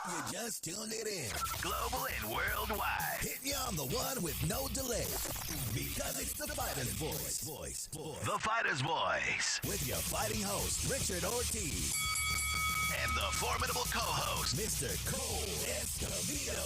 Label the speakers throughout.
Speaker 1: You just tuned it in. Global and worldwide. Hitting you on the one with no delay. Because it's the Fighter's Voice. The Fighter's Voice. With your fighting host, Richard Ortiz. And the formidable co-host, Mr. Cole Escobedo.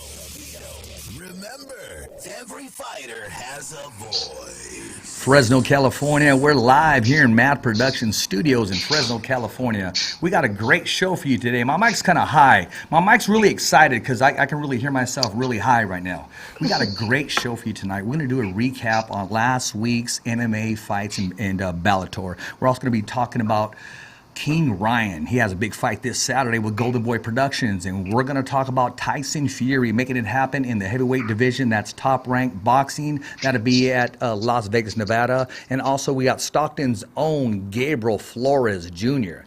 Speaker 1: Remember, every fighter has a voice.
Speaker 2: Fresno, California. We're live here in Mad Production Studios in Fresno, California. We got a great show for you today. My mic's kind of high. My mic's really excited because I can really hear myself really high right now. We got a great show for you tonight. We're going to do a recap on last week's MMA fights and Bellator. We're also going to be talking about King Ryan. He has a big fight this Saturday with Golden Boy Productions, and we're going to talk about Tyson Fury making it happen in the heavyweight division. That's top-ranked boxing. That'll be at Las Vegas, Nevada. And also we got Stockton's own Gabriel Flores Jr.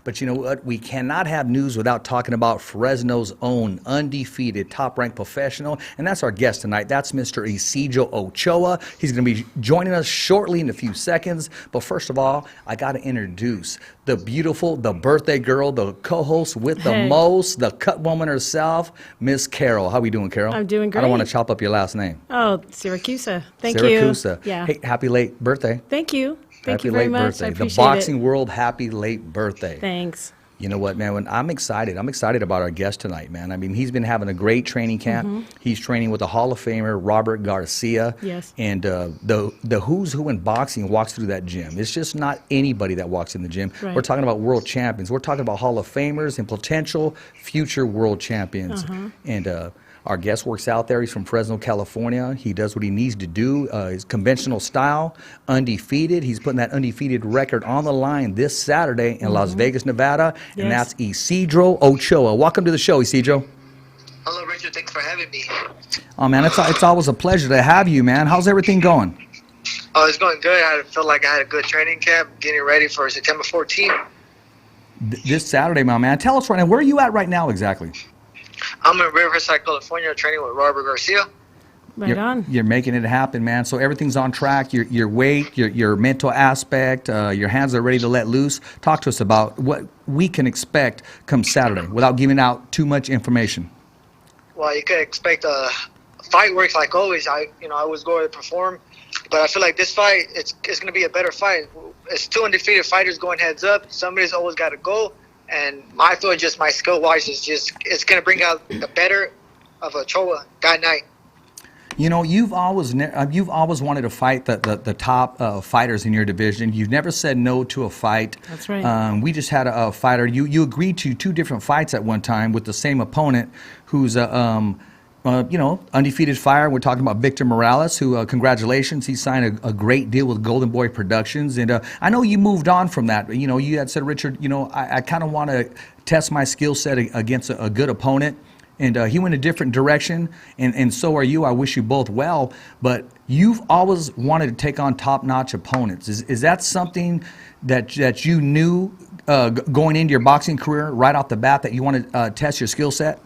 Speaker 2: But you know what? We cannot have news without talking about Fresno's own undefeated top-ranked professional, and that's our guest tonight. That's Mr. Isidro Ochoa. He's going to be joining us shortly in a few seconds. But first of all, I got to introduce the beautiful, the birthday girl, the co-host with the most, the cut woman herself, Miss Carol. How we doing, Carol?
Speaker 3: I'm doing great.
Speaker 2: I don't want to chop up your last name.
Speaker 3: Oh, Syracusa. Thank
Speaker 2: Syracusa.
Speaker 3: you. Yeah.
Speaker 2: Hey, happy late birthday.
Speaker 3: Thank you. Thank
Speaker 2: Happy
Speaker 3: you very
Speaker 2: late
Speaker 3: much.
Speaker 2: birthday.
Speaker 3: I
Speaker 2: The
Speaker 3: appreciate
Speaker 2: boxing
Speaker 3: it.
Speaker 2: world, happy late birthday.
Speaker 3: Thanks.
Speaker 2: You know what, man? I'm excited. I'm excited about our guest tonight, man. I mean, he's been having a great training camp.
Speaker 3: Mm-hmm.
Speaker 2: He's training with the Hall of Famer Robert Garcia.
Speaker 3: Yes.
Speaker 2: And the who's who in boxing walks through that gym. It's just not anybody that walks in the gym.
Speaker 3: Right.
Speaker 2: We're talking about world champions. We're talking about Hall of Famers and potential future world champions. And our guest works out there. He's from Fresno, California. He does what he needs to do. His conventional style, undefeated. He's putting that undefeated record on the line this Saturday in Las Vegas, Nevada. And
Speaker 3: Yes.
Speaker 2: that's Isidro Ochoa. Welcome to the show, Isidro.
Speaker 4: Hello, Richard. Thanks for having me.
Speaker 2: Oh, man, it's always a pleasure to have you, man. How's everything going?
Speaker 4: Oh, it's going good. I felt like I had a good training camp, getting ready for September 14th.
Speaker 2: This Saturday, my man. Tell us right now, where are you at right now exactly?
Speaker 4: I'm in Riverside, California, training with Robert Garcia.
Speaker 3: Right on.
Speaker 2: You're making it happen, man. So everything's on track. Your weight, your mental aspect, your hands are ready to let loose. Talk to us about what we can expect come Saturday without giving out too much information.
Speaker 4: Well, you could expect fight works like always. I was going to perform, but I feel like this fight, it's going to be a better fight. It's two undefeated fighters going heads up. Somebody's always got to go. And I feel just my skill wise it's going to bring out the better of Ochoa that night.
Speaker 2: You know, you've always wanted to fight the top fighters in your division. You've never said no to a fight.
Speaker 3: That's right.
Speaker 2: We just had a fighter. You agreed to two different fights at one time with the same opponent, who's undefeated fighter. We're talking about Victor Morales, who, congratulations, he signed a great deal with Golden Boy Productions. And I know you moved on from that. You know, you had said, Richard, I kind of want to test my skill set against a good opponent. And he went a different direction, and so are you. I wish you both well. But you've always wanted to take on top-notch opponents. Is that something that you knew going into your boxing career right off the bat, that you want to test your skill set?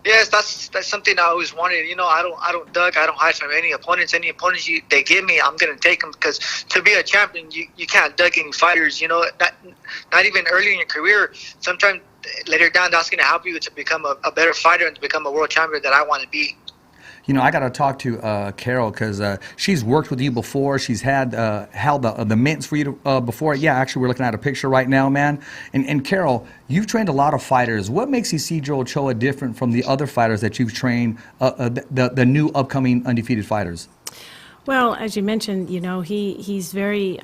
Speaker 4: Yes, that's something I always wanted. I don't duck. I don't hide from any opponents. Any opponents they give me, I'm gonna take them, because to be a champion, you can't duck any fighters. Not even early in your career. Sometimes later down, that's gonna help you to become a better fighter and to become a world champion that I want to be.
Speaker 2: You know, I got to talk to Carol, because she's worked with you before. She's held the mints for you before. Yeah, actually, we're looking at a picture right now, man. And Carol, you've trained a lot of fighters. What makes Isidro Ochoa different from the other fighters that you've trained, the new upcoming undefeated fighters?
Speaker 3: Well, as you mentioned, he's very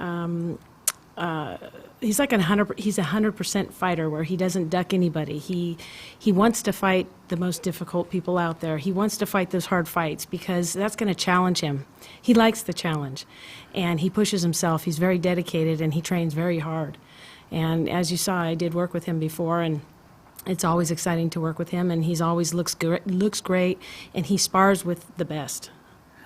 Speaker 3: he's like he's 100% fighter, where he doesn't duck anybody. He wants to fight the most difficult people out there. He wants to fight those hard fights because that's going to challenge him. He likes the challenge, and he pushes himself. He's very dedicated, and he trains very hard. And as you saw, I did work with him before, and it's always exciting to work with him, and he's always looks great, and he spars with the best.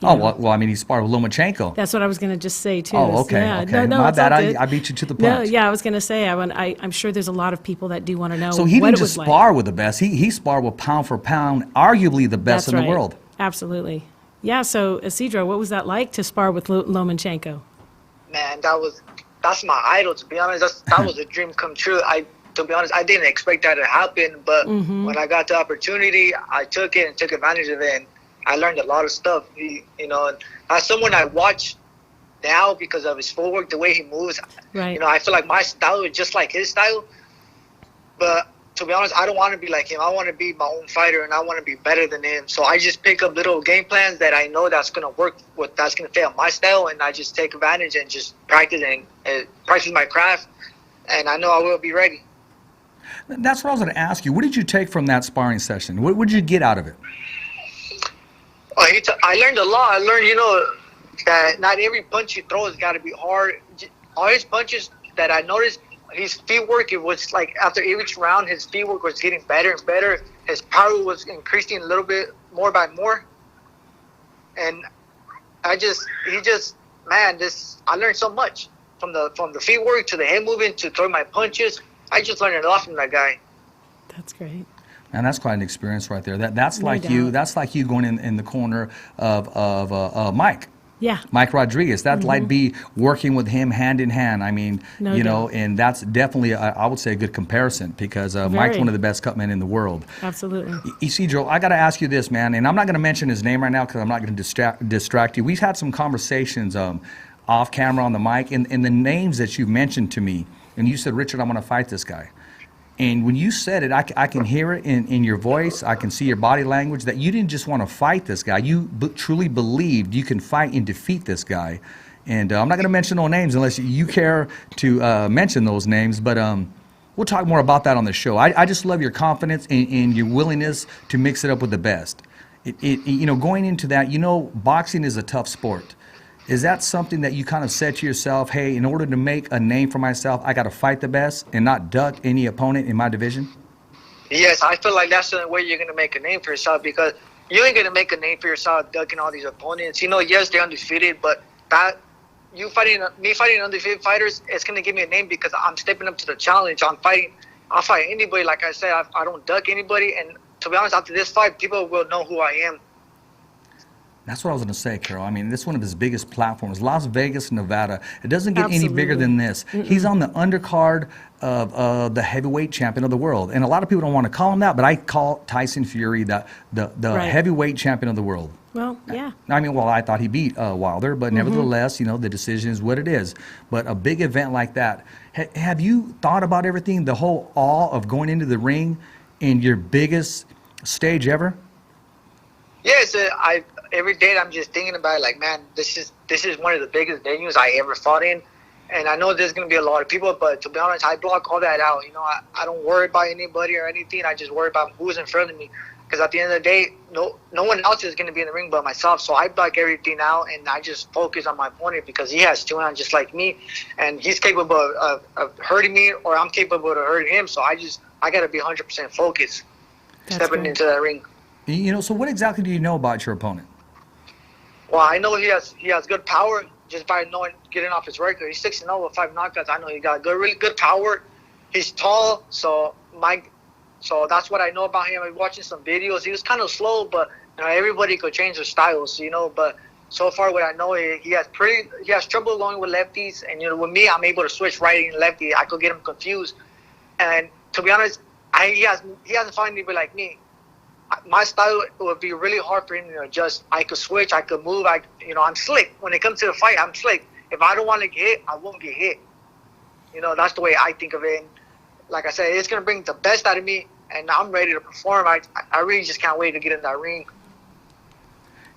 Speaker 2: Oh, well, I mean, he sparred with Lomachenko.
Speaker 3: That's what I was going to just say, too.
Speaker 2: Oh, okay,
Speaker 3: Yeah.
Speaker 2: okay.
Speaker 3: No,
Speaker 2: My
Speaker 3: it's all
Speaker 2: bad,
Speaker 3: good.
Speaker 2: I beat you to the
Speaker 3: No,
Speaker 2: punch.
Speaker 3: yeah, I was going to say, I'm sure there's a lot of people that do want to know
Speaker 2: So he
Speaker 3: what
Speaker 2: didn't
Speaker 3: it
Speaker 2: just
Speaker 3: was
Speaker 2: spar
Speaker 3: like.
Speaker 2: with the best. He sparred with pound for pound, arguably the best
Speaker 3: That's
Speaker 2: in
Speaker 3: right.
Speaker 2: the world.
Speaker 3: Absolutely. Yeah, so Isidro, what was that like to spar with Lomachenko?
Speaker 4: Man, that's my idol, to be honest. That was a dream come true. to be honest, I didn't expect that to happen. But when I got the opportunity, I took it and took advantage of it. And I learned a lot of stuff. You know, and as someone I watch now because of his footwork, the way he moves,
Speaker 3: Right.
Speaker 4: you know, I feel like my style is just like his style. But to be honest, I don't want to be like him. I want to be my own fighter, and I want to be better than him. So I just pick up little game plans that I know that's going to work, that's going to fit on my style, and I just take advantage and just practice and practice my craft, and I know I will be ready.
Speaker 2: That's what I was going to ask you. What did you take from that sparring session? What did you get out of it?
Speaker 4: I learned a lot. I learned, you know, that not every punch you throw has got to be hard. All his punches that I noticed, his feet work, it was like after each round, his feet work was getting better and better. His power was increasing a little bit more by more. And I learned so much from the feet work to the head movement to throwing my punches. I just learned a lot from that guy.
Speaker 3: That's great.
Speaker 2: And that's quite an experience right there. That's
Speaker 3: No
Speaker 2: like
Speaker 3: doubt.
Speaker 2: you. That's like you going in the corner of Mike.
Speaker 3: Yeah.
Speaker 2: Mike Rodriguez. That'd like be working with him hand in hand. I mean,
Speaker 3: No
Speaker 2: you know,
Speaker 3: doubt.
Speaker 2: and that's definitely, I would say, a good comparison because Mike's
Speaker 3: Very.
Speaker 2: one of the best cutmen in the world.
Speaker 3: Absolutely.
Speaker 2: Isidro, I got to ask you this, man, and I'm not going to mention his name right now because I'm not going to distract you. We've had some conversations off camera on the mic, and the names that you mentioned to me, and you said, Richard, I'm going to fight this guy. And when you said it, I can hear it in your voice. I can see your body language that you didn't just want to fight this guy. You truly believed you can fight and defeat this guy. And I'm not going to mention no names unless you care to mention those names. But we'll talk more about that on the show. I just love your confidence and your willingness to mix it up with the best. You know, going into that, you know, boxing is a tough sport. Is that something that you kind of said to yourself, hey, in order to make a name for myself, I got to fight the best and not duck any opponent in my division?
Speaker 4: Yes, I feel like that's the way you're going to make a name for yourself because you ain't going to make a name for yourself ducking all these opponents. You know, yes, they're undefeated, but me fighting undefeated fighters, it's going to give me a name because I'm stepping up to the challenge. I'll fight anybody. Like I said, I don't duck anybody. And to be honest, after this fight, people will know who I am.
Speaker 2: That's what I was going to say, Carol. I mean, this is one of his biggest platforms, Las Vegas, Nevada. It doesn't get any bigger than this. He's on the undercard of the heavyweight champion of the world. And a lot of people don't want to call him that, but I call Tyson Fury the
Speaker 3: Right.
Speaker 2: heavyweight champion of the world.
Speaker 3: Well, yeah.
Speaker 2: I mean, well, I thought he beat Wilder, but nevertheless, you know, the decision is what it is. But a big event like that, have you thought about everything, the whole awe of going into the ring in your biggest stage ever?
Speaker 4: Yes, every day I'm just thinking about it, like, man, this is one of the biggest venues I ever fought in, and I know there's gonna be a lot of people, but to be honest, I block all that out. You know, I don't worry about anybody or anything. I just worry about who's in front of me, because at the end of the day, no one else is gonna be in the ring but myself. So I block everything out, and I just focus on my opponent because he has two hands just like me, and he's capable of hurting me, or I'm capable of hurting him. So I gotta be 100% focused stepping
Speaker 3: great.
Speaker 4: into that ring.
Speaker 2: You know, so what exactly do you know about your opponent?
Speaker 4: Well, I know he has good power just by getting off his record. He's 6-0 with 5 knockouts. I know he got really good power. He's tall, so that's what I know about him. I'm watching some videos. He was kind of slow, but you know, everybody could change their styles, you know. But so far, what I know, he has trouble going with lefties, and you know, with me, I'm able to switch righty and lefty. I could get him confused, and to be honest, he hasn't found anybody like me. My style would be really hard for him to adjust. I could switch, I could move. I'm slick. When it comes to the fight, I'm slick. If I don't want to get hit, I won't get hit. You know, that's the way I think of it. And like I said, it's going to bring the best out of me, and I'm ready to perform. I really just can't wait to get in that ring.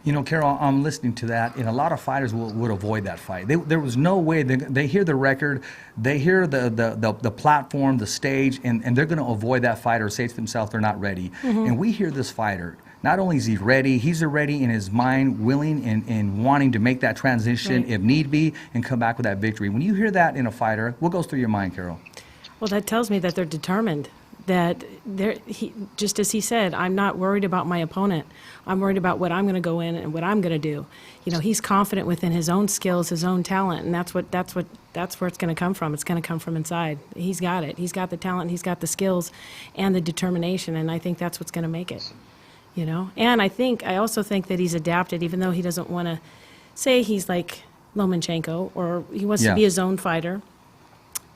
Speaker 2: You know, Carol, I'm listening to that, and a lot of fighters would avoid that fight. There was no way. They hear the record, they hear the platform, the stage, and they're going to avoid that fight or say to themselves they're not ready. And we hear this fighter. Not only is he ready, he's already in his mind willing and wanting to make that transition
Speaker 3: Right.
Speaker 2: if need be and come back with that victory. When you hear that in a fighter, what goes through your mind, Carol?
Speaker 3: Well, that tells me that they're determined. That just as he said, I'm not worried about my opponent. I'm worried about what I'm going to go in and what I'm going to do. You know, he's confident within his own skills, his own talent, and that's where it's going to come from. It's going to come from inside. He's got it. He's got the talent. He's got the skills, and the determination. And I think that's what's going to make it. You know, and I also think that he's adapted, even though he doesn't want to say he's like Lomachenko or he wants to be his own fighter.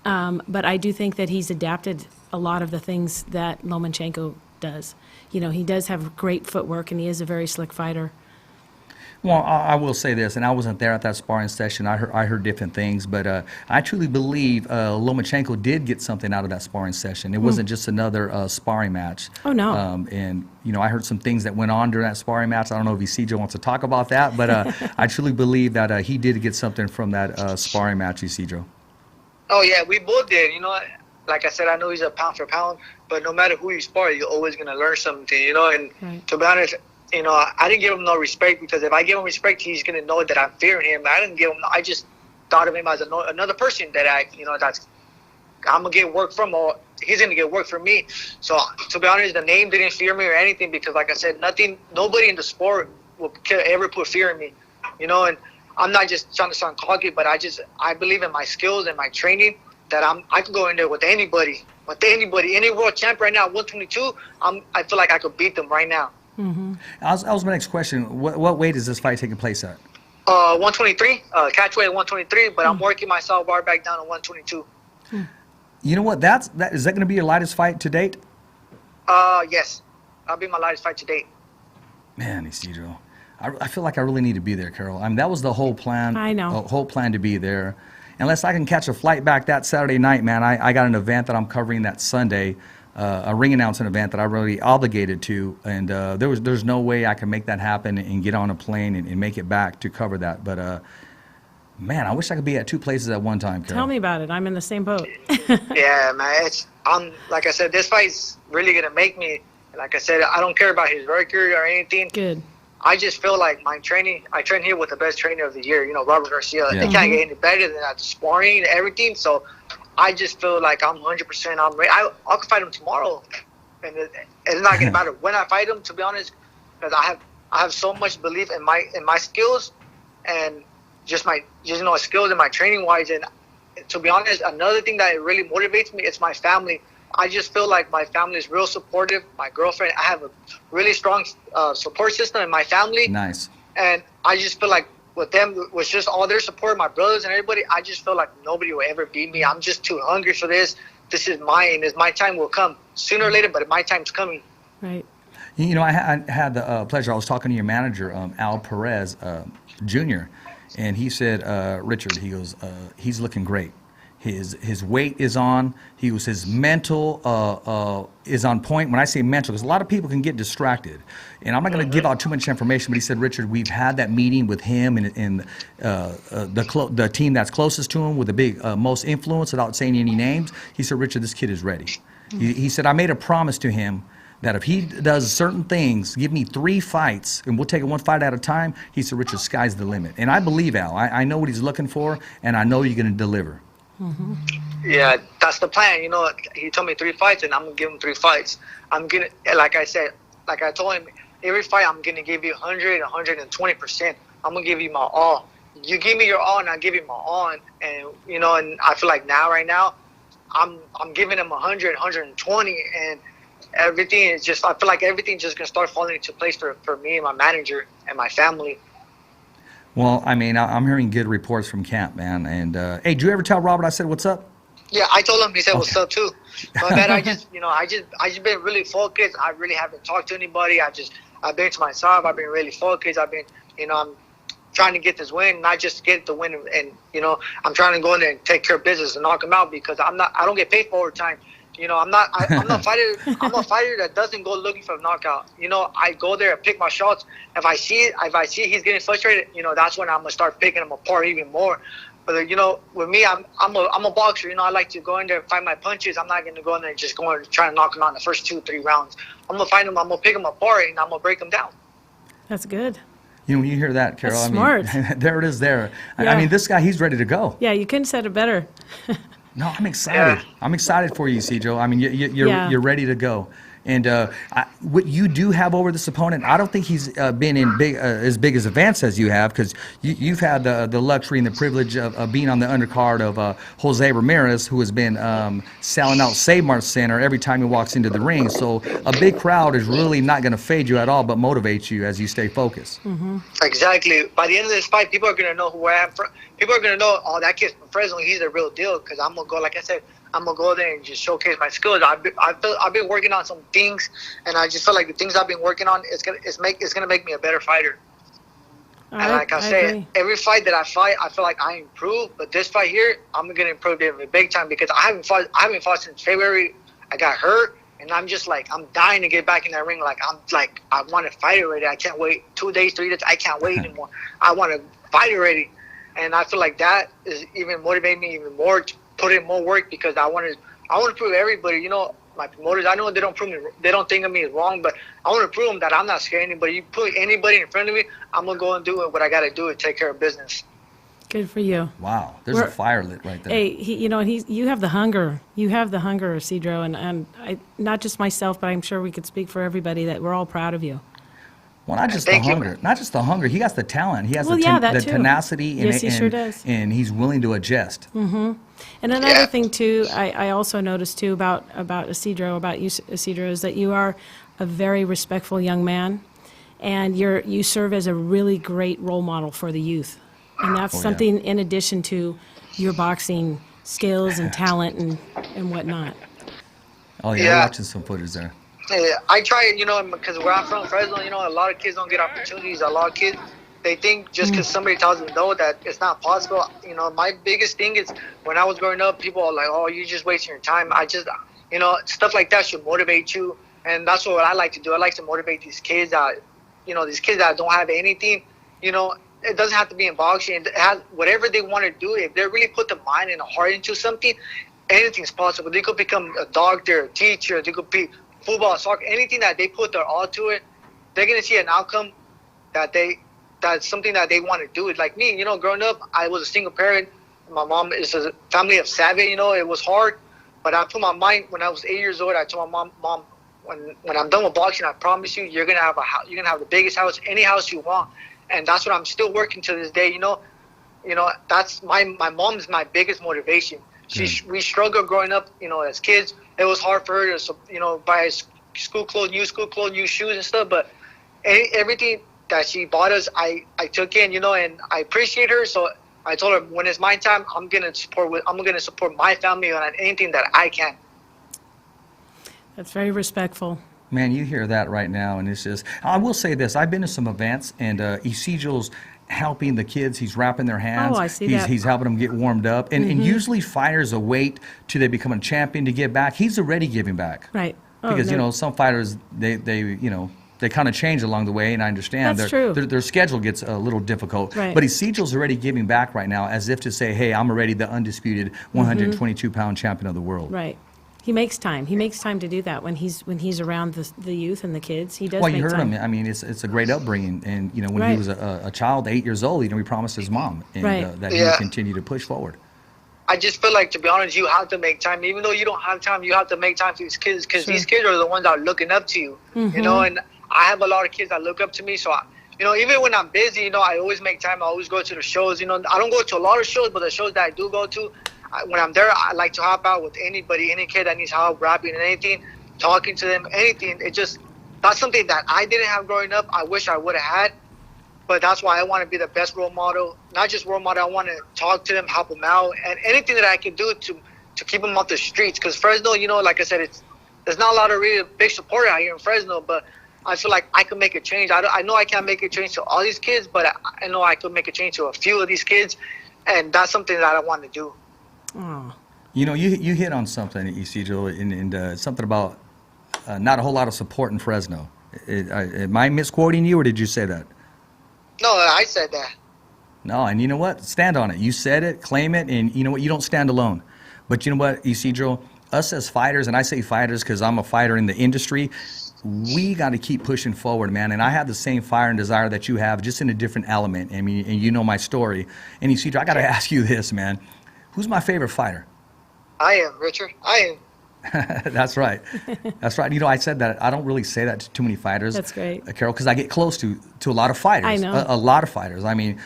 Speaker 3: But I do think that he's adapted a lot of the things that Lomachenko does. You know, he does have great footwork, and he is a very slick fighter.
Speaker 2: Well, I will say this, and I wasn't there at that sparring session. I heard different things, but I truly believe Lomachenko did get something out of that sparring session. It wasn't just another sparring match.
Speaker 3: Oh, no.
Speaker 2: And, you know, I heard some things that went on during that sparring match. I don't know if Isidro wants to talk about that, but I truly believe that he did get something from that sparring match, Isidro.
Speaker 4: Oh, yeah, we both did. You know, like I said, I know he's a pound for pound, but no matter who you spar, you're always going to learn something, you know. And
Speaker 3: Right.
Speaker 4: to be honest, you know, I didn't give him no respect, because if I give him respect, he's going to know that I'm fearing him. I didn't give him, I just thought of him as another person that I'm going to get work from, or he's going to get work from me. So, to be honest, the name didn't fear me or anything, because like I said, nobody in the sport will ever put fear in me, you know. And I'm not just trying to sound cocky, but I believe in my skills and my training, that I can go in there with anybody, any world champ right now, 122, I feel like I could beat them right now.
Speaker 2: That was my next question. What weight is this fight taking place at?
Speaker 4: 123, catch weight at 123, but I'm working myself bar back down to 122.
Speaker 2: You know what? Is that going to be your lightest fight to date?
Speaker 4: Yes, that'll be my lightest fight to date.
Speaker 2: Man, Isidro, I feel like I really need to be there, Carol. I mean, that was the whole plan.
Speaker 3: I know.
Speaker 2: The whole plan to be there. Unless I can catch a flight back that Saturday night, man, I got an event that I'm covering that Sunday, a ring announcement event that I'm really obligated to, and there's no way I can make that happen and get on a plane and make it back to cover that. But man, I wish I could be at two places at one time, Carol.
Speaker 3: Tell me about it. I'm in the same boat.
Speaker 4: Yeah, man. I'm like I said, this fight's really gonna make me. Like I said, I don't care about his record or anything.
Speaker 3: Good.
Speaker 4: I just feel like my training. I train here with the best trainer of the year. You know, Robert Garcia.
Speaker 2: Yeah.
Speaker 4: They can't get any better than that. Sparring, everything. So I just feel like I'm 100%. I'm ready. I can fight him tomorrow, and it's not gonna matter when I fight him. To be honest, because I have so much belief in my skills, and just skills and my training wise. And to be honest, another thing that really motivates me is my family. I just feel like my family is real supportive. My girlfriend, I have a really strong support system in my family.
Speaker 2: Nice.
Speaker 4: And I just feel like with them, with just all their support, my brothers and everybody, I just feel like nobody will ever beat me. I'm just too hungry for this. This is mine. My time will come sooner or later, but my time's coming.
Speaker 3: Right.
Speaker 2: You know, I had the pleasure. I was talking to your manager, Al Perez Jr., and he said, Richard, he goes, he's looking great. His weight is on. His mental is on point. When I say mental, because a lot of people can get distracted, and I'm not going to give out too much information. But he said, Richard, we've had that meeting with him and the team that's closest to him with the big most influence, without saying any names. He said, Richard, this kid is ready. He said, I made a promise to him that if he does certain things, give me 3 fights, and we'll take it one fight at a time. He said, Richard, sky's the limit. And I believe Al. I know what he's looking for, and I know you're going to deliver.
Speaker 3: Mm-hmm.
Speaker 4: Yeah, that's the plan. You know, he told me 3 fights, and I'm gonna give him 3 fights. I'm gonna, like I told him, every fight I'm gonna give you 100, 120%. I'm gonna give you my all. You give me your all, and I give you my all. And you know, and I feel like right now, I'm giving him 100, 120, and everything is just. I feel like everything's just gonna start falling into place for me and my manager and my family.
Speaker 2: Well, I mean, I'm hearing good reports from camp, man. And hey, did you ever tell Robert I said what's up?
Speaker 4: Yeah, I told him. He said what's up too. But man, I just been really focused. I really haven't talked to anybody. I've been to myself. I've been really focused. I've been, I'm trying to get this win, not just get the win, and I'm trying to go in there and take care of business and knock him out, because I don't get paid for overtime. I'm not a fighter. I'm a fighter that doesn't go looking for a knockout. I go there and pick my shots. If I see he's getting frustrated, that's when I'm gonna start picking him apart even more. But with me, I'm a boxer. I like to go in there and find my punches. I'm not gonna go in there and just go and try to knock him out in the first 2-3 rounds. I'm gonna find him. I'm gonna pick him apart, and I'm gonna break him down.
Speaker 3: That's good.
Speaker 2: When you hear that, Carol,
Speaker 3: That's smart.
Speaker 2: There it is. There.
Speaker 3: Yeah.
Speaker 2: I mean, this guy, he's ready to go.
Speaker 3: Yeah, you couldn't said it better.
Speaker 2: No, I'm excited.
Speaker 4: Yeah.
Speaker 2: I'm excited for you, Isidro. I mean, you're ready to go. And what you do have over this opponent, I don't think he's been in as big as advanced as you have, because you've had the luxury and the privilege of being on the undercard of Jose Ramirez, who has been selling out Save Mart Center every time he walks into the ring. So a big crowd is really not going to fade you at all, but motivate you as you stay focused.
Speaker 3: Mm-hmm.
Speaker 4: Exactly. By the end of this fight, people are going to know who I am. People are going to know, oh, that kid's from Fresno. He's the real deal, because I'm going to go, like I said, I'm gonna go there and just showcase my skills. I've been working on some things, and I just feel like the things I've been working on it's gonna make me a better fighter. And like I said,
Speaker 3: agree.
Speaker 4: every fight that I fight, I feel like I improve. But this fight here, I'm gonna improve it big time because I haven't fought since February. I got hurt, and I'm just like I'm dying to get back in that ring. Like I want to fight already. I can't wait 2 days, 3 days. I can't wait anymore. I want to fight already, and I feel like that is even motivating me even more to put in more work because I want to prove everybody. You know, my promoters, I know they don't think of me as wrong, but I want to prove them that I'm not scared of anybody. You put anybody in front of me, I'm gonna go and do what I got to do to take care of business.
Speaker 3: Good for you.
Speaker 2: Wow, there's a fire lit right there.
Speaker 3: Hey, you have the hunger. You have the hunger, Isidro, and I, not just myself, but I'm sure we could speak for everybody that we're all proud of you.
Speaker 2: Well, not just the
Speaker 4: Thank you.
Speaker 2: hunger. Not just the hunger. He has the talent. He has
Speaker 3: Well,
Speaker 2: the
Speaker 3: yeah, that too.
Speaker 2: tenacity.
Speaker 3: Yes, he sure does.
Speaker 2: And he's willing to adjust.
Speaker 3: And another thing too, I also noticed too about Isidro, about you, Isidro, is that you are a very respectful young man, and you serve as a really great role model for the youth, and that's
Speaker 2: Oh, yeah.
Speaker 3: something in addition to your boxing skills and talent and whatnot.
Speaker 2: Oh, yeah,
Speaker 4: Yeah.
Speaker 2: we're watching some footage there.
Speaker 4: Yeah, I try, because where I'm from, Fresno, a lot of kids don't get opportunities. A lot of kids, they think just because somebody tells them no that it's not possible. My biggest thing is when I was growing up, people are like, oh, you're just wasting your time. I just, stuff like that should motivate you. And that's what I like to do. I like to motivate these kids that, these kids that don't have anything, it doesn't have to be in boxing. It has, whatever they want to do, if they really put the mind and the heart into something, anything's possible. They could become a doctor, a teacher, they could be football, soccer, anything that they put their all to it, they're gonna see an outcome that's something that they want to do. It's like me, growing up, I was a single parent. My mom is a family of 7. It was hard, but I put my mind when I was 8 years old. I told my mom, when I'm done with boxing, I promise you, you're gonna have a house. You're gonna have the biggest house, any house you want, and that's what I'm still working to this day. That's my mom's my biggest motivation. We struggled growing up, as kids. It was hard for her to, buy school clothes, new shoes and stuff. But everything that she bought us, I took in, and I appreciate her. So I told her when it's my time, I'm gonna support my family on anything that I can.
Speaker 3: That's very respectful.
Speaker 2: Man, you hear that right now, and it's just, I will say this, I've been to some events, and Isidro's helping the kids. He's wrapping their hands.
Speaker 3: Oh, I see that.
Speaker 2: He's helping them get warmed up. And usually fighters wait till they become a champion to give back. He's already giving back.
Speaker 3: Right. Oh,
Speaker 2: Because,
Speaker 3: no.
Speaker 2: some fighters, they kind of change along the way, and I understand
Speaker 3: That's true.
Speaker 2: Their schedule gets a little difficult.
Speaker 3: Right.
Speaker 2: But Isidro's already giving back right now, as if to say, hey, I'm already the undisputed 122-pound champion of the world.
Speaker 3: Right. He makes time. He makes time to do that when he's around the youth and the kids. He does
Speaker 2: Well,
Speaker 3: make
Speaker 2: you heard
Speaker 3: time.
Speaker 2: him. I mean, it's a great upbringing. And, when
Speaker 3: Right.
Speaker 2: he was a child, 8 years old, he promised his mom and,
Speaker 3: Right.
Speaker 2: that he
Speaker 4: Yeah.
Speaker 2: would continue to push forward.
Speaker 4: I just feel like, to be honest, you have to make time. Even though you don't have time, you have to make time for these kids because
Speaker 3: Sure.
Speaker 4: these kids are the ones that are looking up to you. And I have a lot of kids that look up to me. So, even when I'm busy, I always make time. I always go to the shows. I don't go to a lot of shows, but the shows that I do go to, when I'm there, I like to hop out with anybody, any kid that needs help, rapping and anything, talking to them, anything. That's something that I didn't have growing up. I wish I would have had. But that's why I want to be the best role model. Not just role model, I want to talk to them, help them out, and anything that I can do to keep them off the streets. Because Fresno, like I said, there's not a lot of really big support out here in Fresno, but I feel like I can make a change. I know I can't make a change to all these kids, but I know I could make a change to a few of these kids, and that's something that I want to do.
Speaker 3: Oh.
Speaker 2: You hit on something, Isidro, and something about not a whole lot of support in Fresno. Am I misquoting you, or did you say that?
Speaker 4: No, I said that.
Speaker 2: No, and you know what? Stand on it. You said it, claim it, and you know what? You don't stand alone. But you know what, Isidro? Us as fighters, and I say fighters because I'm a fighter in the industry, we got to keep pushing forward, man. And I have the same fire and desire that you have, just in a different element. I mean, and you know my story. And Isidro, I got to ask you this, man. Who's my favorite fighter?
Speaker 4: I am, Richard. I am.
Speaker 2: That's right. That's right. I said that. I don't really say that to too many fighters.
Speaker 3: That's great.
Speaker 2: Carol, because I get close to a lot of fighters.
Speaker 3: I know.
Speaker 2: A lot of fighters. I mean,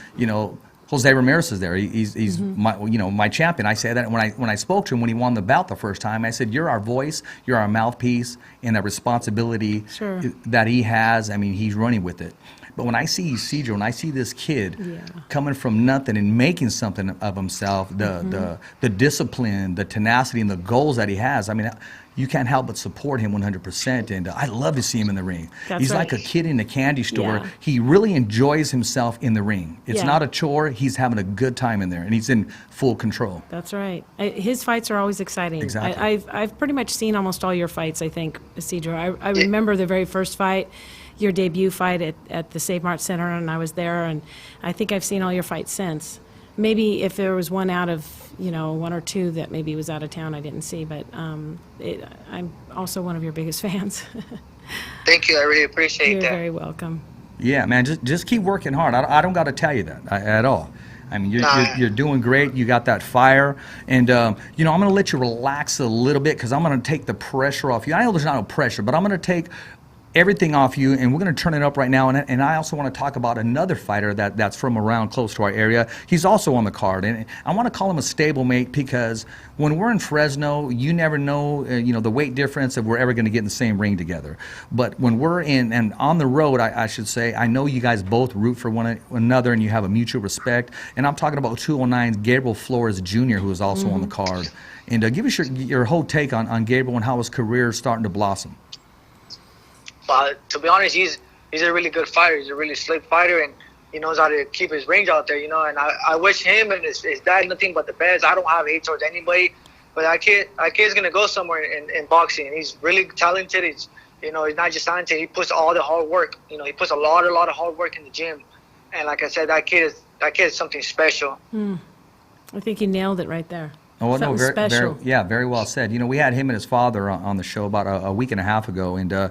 Speaker 2: Jose Ramirez is there. He's my champion. I say that when I spoke to him when he won the bout the first time. I said, "You're our voice. You're our mouthpiece, and that responsibility
Speaker 3: Sure.
Speaker 2: that he has. I mean, he's running with it." But when I see Isidro, when I see this kid
Speaker 3: Yeah.
Speaker 2: coming from nothing and making something of himself, the discipline, the tenacity, and the goals that he has, I mean, you can't help but support him 100%. And I love to see him in the ring.
Speaker 3: That's
Speaker 2: He's
Speaker 3: right.
Speaker 2: like a kid in a candy store.
Speaker 3: Yeah.
Speaker 2: He really enjoys himself in the ring. It's
Speaker 3: Yeah.
Speaker 2: not a chore. He's having a good time in there, and he's in full control.
Speaker 3: That's right. His fights are always exciting.
Speaker 2: Exactly.
Speaker 3: I've pretty much seen almost all your fights, I think, Isidro. I remember the very first fight, your debut fight at the Save Mart Center, and I was there, and I think I've seen all your fights since. Maybe if there was one out of, one or two that maybe was out of town I didn't see, but I'm also one of your biggest fans.
Speaker 4: Thank you. I really appreciate
Speaker 3: You're
Speaker 4: that.
Speaker 3: very welcome.
Speaker 2: Yeah, man, just keep working hard. I don't got to tell you that at all. I mean, you're doing great. You got that fire. And, I'm going to let you relax a little bit because I'm going to take the pressure off you. I know there's not no pressure, but I'm going to take everything off you, and we're going to turn it up right now. And I also want to talk about another fighter that's from around close to our area. He's also on the card, and I want to call him a stablemate because when we're in Fresno, you never know, the weight difference if we're ever going to get in the same ring together. But when we're in and on the road, I should say, I know you guys both root for one another, and you have a mutual respect. And I'm talking about 209's Gabriel Flores Jr., who is also on the card. And give us your whole take on Gabriel and how his career is starting to blossom.
Speaker 4: To be honest, he's a really good fighter. He's a really slick fighter, and he knows how to keep his range out there, And I wish him and his dad nothing but the best. I don't have hate towards anybody, but that kid's gonna go somewhere in boxing. And he's really talented. He's not just talented. He puts all the hard work. He puts a lot of hard work in the gym. And like I said, that kid is something special.
Speaker 3: I think you nailed it right there.
Speaker 2: Oh, no,
Speaker 3: Something special.
Speaker 2: very well said. We had him and his father on the show about a week and a half ago, and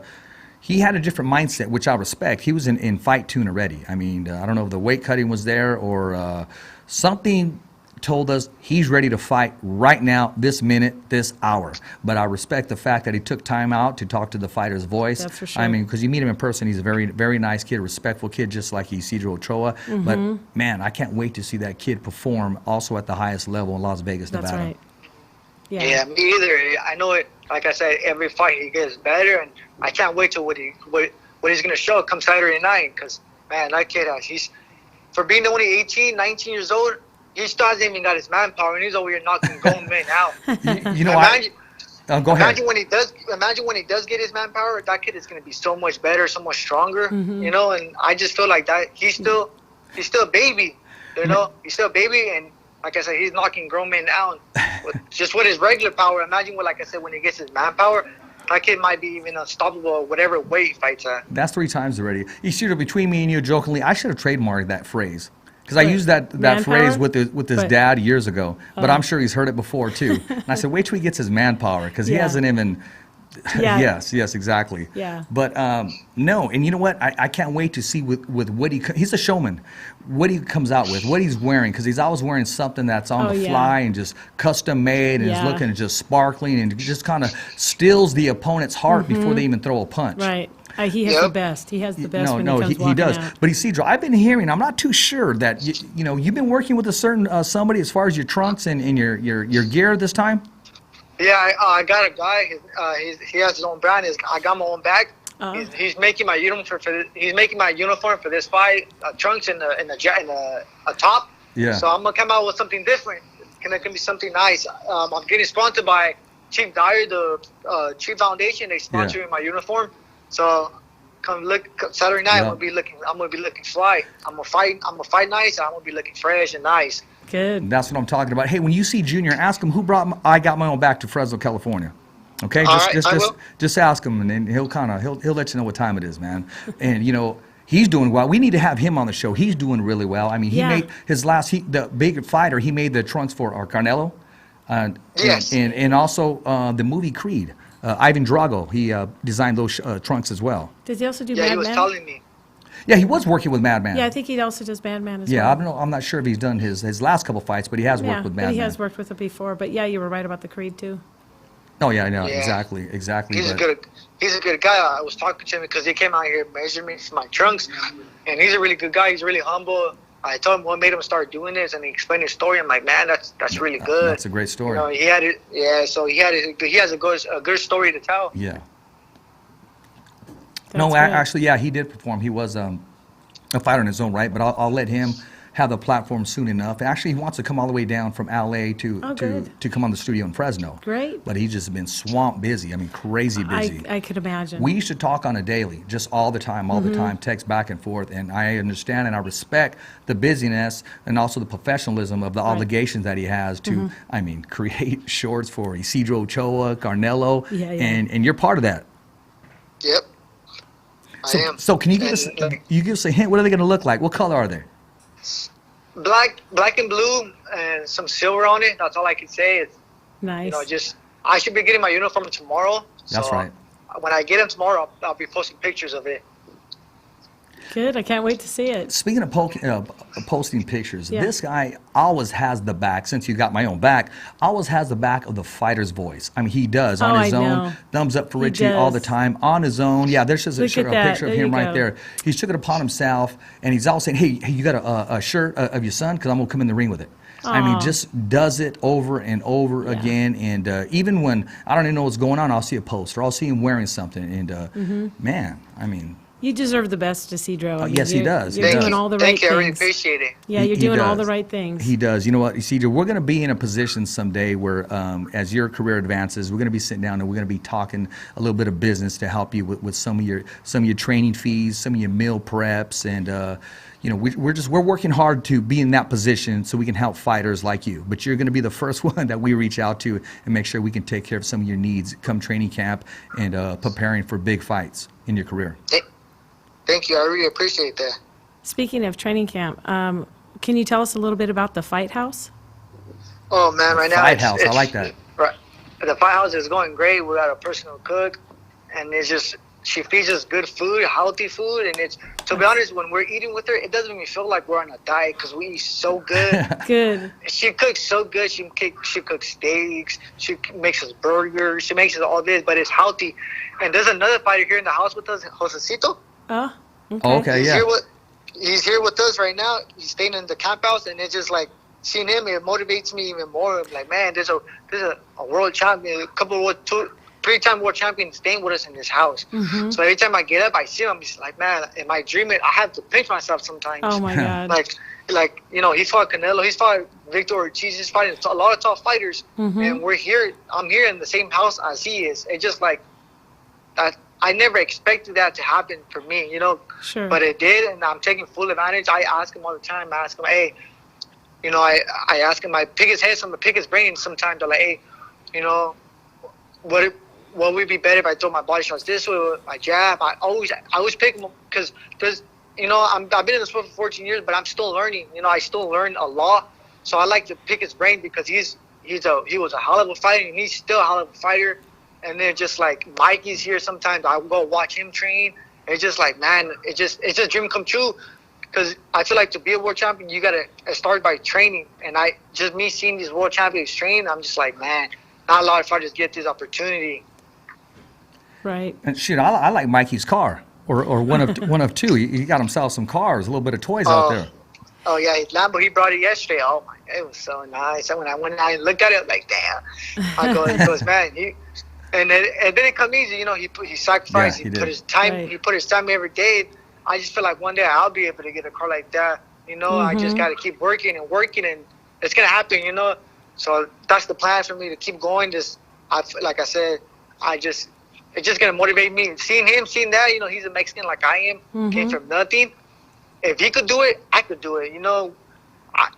Speaker 2: he had a different mindset, which I respect. He was in fight tune already. I mean, I don't know if the weight cutting was there or something told us he's ready to fight right now, this minute, this hour. But I respect the fact that he took time out to talk to the fighter's voice.
Speaker 3: That's for sure.
Speaker 2: I mean, because you meet him in person, he's a very, very nice kid, respectful kid, just like Isidro Ochoa. But, man, I can't wait to see that kid perform also at the highest level in Las Vegas,
Speaker 3: That's
Speaker 2: Nevada.
Speaker 3: right.
Speaker 4: Yeah, me either. I know it. Like I said, every fight he gets better, and I can't wait till what he's gonna show come Saturday night. Because man, that kid for being only 18, 19 years old, he still hasn't even got his manpower, and he's over here knocking grown men out. Go ahead. Imagine when he does get his manpower, that kid is gonna be so much better, so much stronger. And I just feel like that he's still a baby. He's still a baby, and like I said, he's knocking grown men out with his regular power. Imagine when he gets his manpower, that kid might be even unstoppable, whatever weight he fights at.
Speaker 2: That's 3 times already. Isidro, between me and you, jokingly, I should have trademarked that phrase. Because I used that phrase with his dad years ago. But I'm sure he's heard it before, too. And I said, wait till he gets his manpower, because he hasn't even...
Speaker 3: Yeah.
Speaker 2: Yes, exactly.
Speaker 3: Yeah.
Speaker 2: But no, and you know what? I can't wait to see with what he's a showman, what he comes out with, what he's wearing, because he's always wearing something that's on the fly and just custom made, and is looking just sparkling, and just kind of steals the opponent's heart before they even throw a punch.
Speaker 3: Right. He has the best. He has the best when he comes walking
Speaker 2: he does.
Speaker 3: out.
Speaker 2: But Isidro, I've been hearing, I'm not too sure that, you've been working with a certain somebody as far as your trunks and your gear this time?
Speaker 4: Yeah, I got a guy. He has his own brand. I got my own bag. He's making my uniform for this fight. Trunks and a top.
Speaker 2: Yeah.
Speaker 4: So I'm gonna come out with something different. It's gonna be something nice. I'm getting sponsored by Chief Dyer, the Chief Foundation. They sponsoring my uniform. So come look Saturday night. I'm gonna be looking fly. I'm gonna fight nice. I'm gonna be looking fresh and nice.
Speaker 3: Good.
Speaker 2: That's what I'm talking about. Hey, when you see Junior, ask him who brought I Got My Own Back to Fresno, California. Okay, just ask him, and then he'll let you know what time it is, man. And he's doing well. We need to have him on the show. He's doing really well. I mean, he made his the big fighter. He made the trunks for Canelo,
Speaker 4: yes,
Speaker 2: and also the movie Creed. Ivan Drago, he designed those trunks as well.
Speaker 3: Does he also do
Speaker 4: Yeah,
Speaker 3: Madman?
Speaker 4: he was telling me.
Speaker 2: Yeah, he was working with Madman.
Speaker 3: Yeah, I think he also does Madman as well.
Speaker 2: Yeah, I'm not sure if he's done his last couple fights, but he has worked with Madman.
Speaker 3: But he has worked with it before. But yeah, you were right about the Creed too.
Speaker 2: Oh yeah, I know exactly.
Speaker 4: He's a good guy. I was talking to him because he came out here and measured me for my trunks, and he's a really good guy. He's really humble. I told him what made him start doing this, and he explained his story. I'm like, man, that's really good.
Speaker 2: That's a great story.
Speaker 4: He had it. Yeah, so he has a good story to tell.
Speaker 2: Yeah.
Speaker 3: That's great.
Speaker 2: Actually, yeah, he did perform. He was a fighter in his own right, but I'll let him have the platform soon enough. Actually, he wants to come all the way down from LA to come on the studio in Fresno.
Speaker 3: Great.
Speaker 2: But he's just been swamped busy. I mean, crazy busy.
Speaker 3: I could imagine.
Speaker 2: We used to talk on a daily, just all the time, text back and forth. And I understand and I respect the busyness and also the professionalism of the obligations that he has to, I mean, create shorts for Isidro Ochoa, Carnelo, and you're part of that.
Speaker 4: Yep. I am.
Speaker 2: So can you give us a hint? What are they going to look like? What color are they?
Speaker 4: Black and blue, and some silver on it. That's all I can say. It's,
Speaker 3: nice.
Speaker 4: I should be getting my uniform tomorrow.
Speaker 2: That's right.
Speaker 4: When I get them tomorrow, I'll be posting pictures of it.
Speaker 3: Good. I can't wait to see it.
Speaker 2: Speaking of posting pictures, this guy always has the back, since you got my own back, always has the back of the fighter's voice. I mean, he does on his own. Thumbs up for Richie all the time on his own. Yeah, there's just a picture of him right there. He's took it upon himself, and he's always saying, hey, you got a shirt of your son? Because I'm going to come in the ring with it. Aww. I mean, just does it over and over again. And even when I don't even know what's going on, I'll see a post or I'll see him wearing something. And, man, I mean...
Speaker 3: You deserve the best, Isidro.
Speaker 2: Yes, he does.
Speaker 3: You're doing all the right things.
Speaker 4: Thank you. I really appreciate it.
Speaker 3: Yeah, you're doing all the right things.
Speaker 2: He does. You know what, Isidro, we're going to be in a position someday where, as your career advances, we're going to be sitting down and we're going to be talking a little bit of business to help you with some of your training fees, some of your meal preps, and you know, we're working hard to be in that position so we can help fighters like you. But you're going to be the first one that we reach out to and make sure we can take care of some of your needs come training camp and preparing for big fights in your career.
Speaker 4: Thank you. I really appreciate that.
Speaker 3: Speaking of training camp, can you tell us a little bit about the Fight House?
Speaker 4: Oh, man, right now.
Speaker 2: Fight House, I like that.
Speaker 4: Right. The Fight House is going great. We got a personal cook, and it's just, she feeds us good food, healthy food, and it's, to be honest, when we're eating with her, it doesn't even feel like we're on a diet because we eat so good.
Speaker 3: Good.
Speaker 4: She cooks so good. She cooks steaks. She makes us burgers. She makes us all this, but it's healthy. And there's another fighter here in the house with us, Josecito.
Speaker 3: Oh, okay.
Speaker 2: Okay,
Speaker 4: He's here with us right now. He's staying in the camp house, and it's just like seeing him. It motivates me even more. I'm like, man, there's a world champion, three-time world champion staying with us in this house. Mm-hmm. So every time I get up, I see him. I'm just like, man, am I dreaming? I have to pinch myself sometimes.
Speaker 3: Oh my God.
Speaker 4: like you know, he fought Canelo. He's fought Victor Ortiz. He's fighting a lot of tough fighters, and we're here. I'm here in the same house as he is. It's just like that. I never expected that to happen for me, you know.
Speaker 3: Sure.
Speaker 4: But it did, and I'm taking full advantage. I ask him all the time. I ask him, hey, you know, I ask him. I pick his head, I pick his brain sometimes. I'm like, hey, you know, what would be better if I throw my body shots this way, with my jab? I always pick him because there's, you know, I've been in the sport for 14 years, but I'm still learning. You know, I still learn a lot. So I like to pick his brain because he was a hell of a fighter, and he's still a hell of a fighter. And then just like Mikey's here sometimes, I go watch him train. It's just like, man, it's a dream come true. Because I feel like to be a world champion, you got to start by training. And me seeing these world champions train, I'm just like, man, not a lot of fighters get this opportunity.
Speaker 3: Right.
Speaker 2: And shoot, I like Mikey's car, or one of two. He got himself some cars, a little bit of toys out there.
Speaker 4: Oh yeah, his Lambo, he brought it yesterday. Oh my, it was so nice. And when I went out and looked at it, I'm like, damn. He goes, man, and then it comes easy, you know. He sacrificed.
Speaker 2: Yeah,
Speaker 4: he put his time. Right. He put his time every day. I just feel like one day I'll be able to get a car like that. You know, I just got to keep working, and it's gonna happen. You know, so that's the plan for me to keep going. Like I said, it's just gonna motivate me. Seeing that, you know, he's a Mexican like I am, came from nothing. If he could do it, I could do it. You know,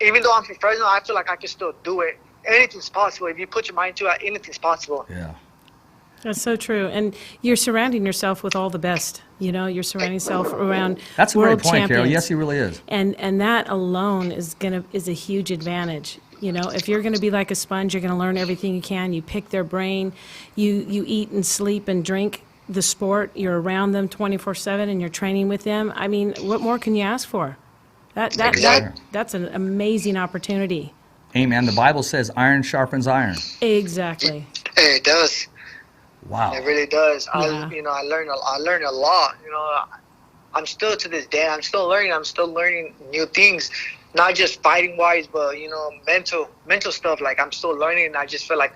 Speaker 4: even though I'm from Fresno, I feel like I can still do it. Anything's possible if you put your mind to it. Anything's possible.
Speaker 2: Yeah.
Speaker 3: That's so true. And you're surrounding yourself with all the best. You know, you're surrounding yourself around
Speaker 2: That's a
Speaker 3: world
Speaker 2: great point,
Speaker 3: champions.
Speaker 2: Carol. Yes, he really is.
Speaker 3: And that alone is a huge advantage. You know, if you're going to be like a sponge, you're going to learn everything you can. You pick their brain. You eat and sleep and drink the sport. You're around them 24/7, and you're training with them. I mean, what more can you ask for? That's an amazing opportunity.
Speaker 2: Hey, man, the Bible says iron sharpens iron.
Speaker 3: Exactly.
Speaker 4: It does.
Speaker 2: Wow.
Speaker 4: It really does.
Speaker 3: Yeah.
Speaker 4: I learned a lot. You know, I'm still to this day. I'm still learning. I'm still learning new things, not just fighting wise, but you know, mental stuff. Like I'm still learning, and I just feel like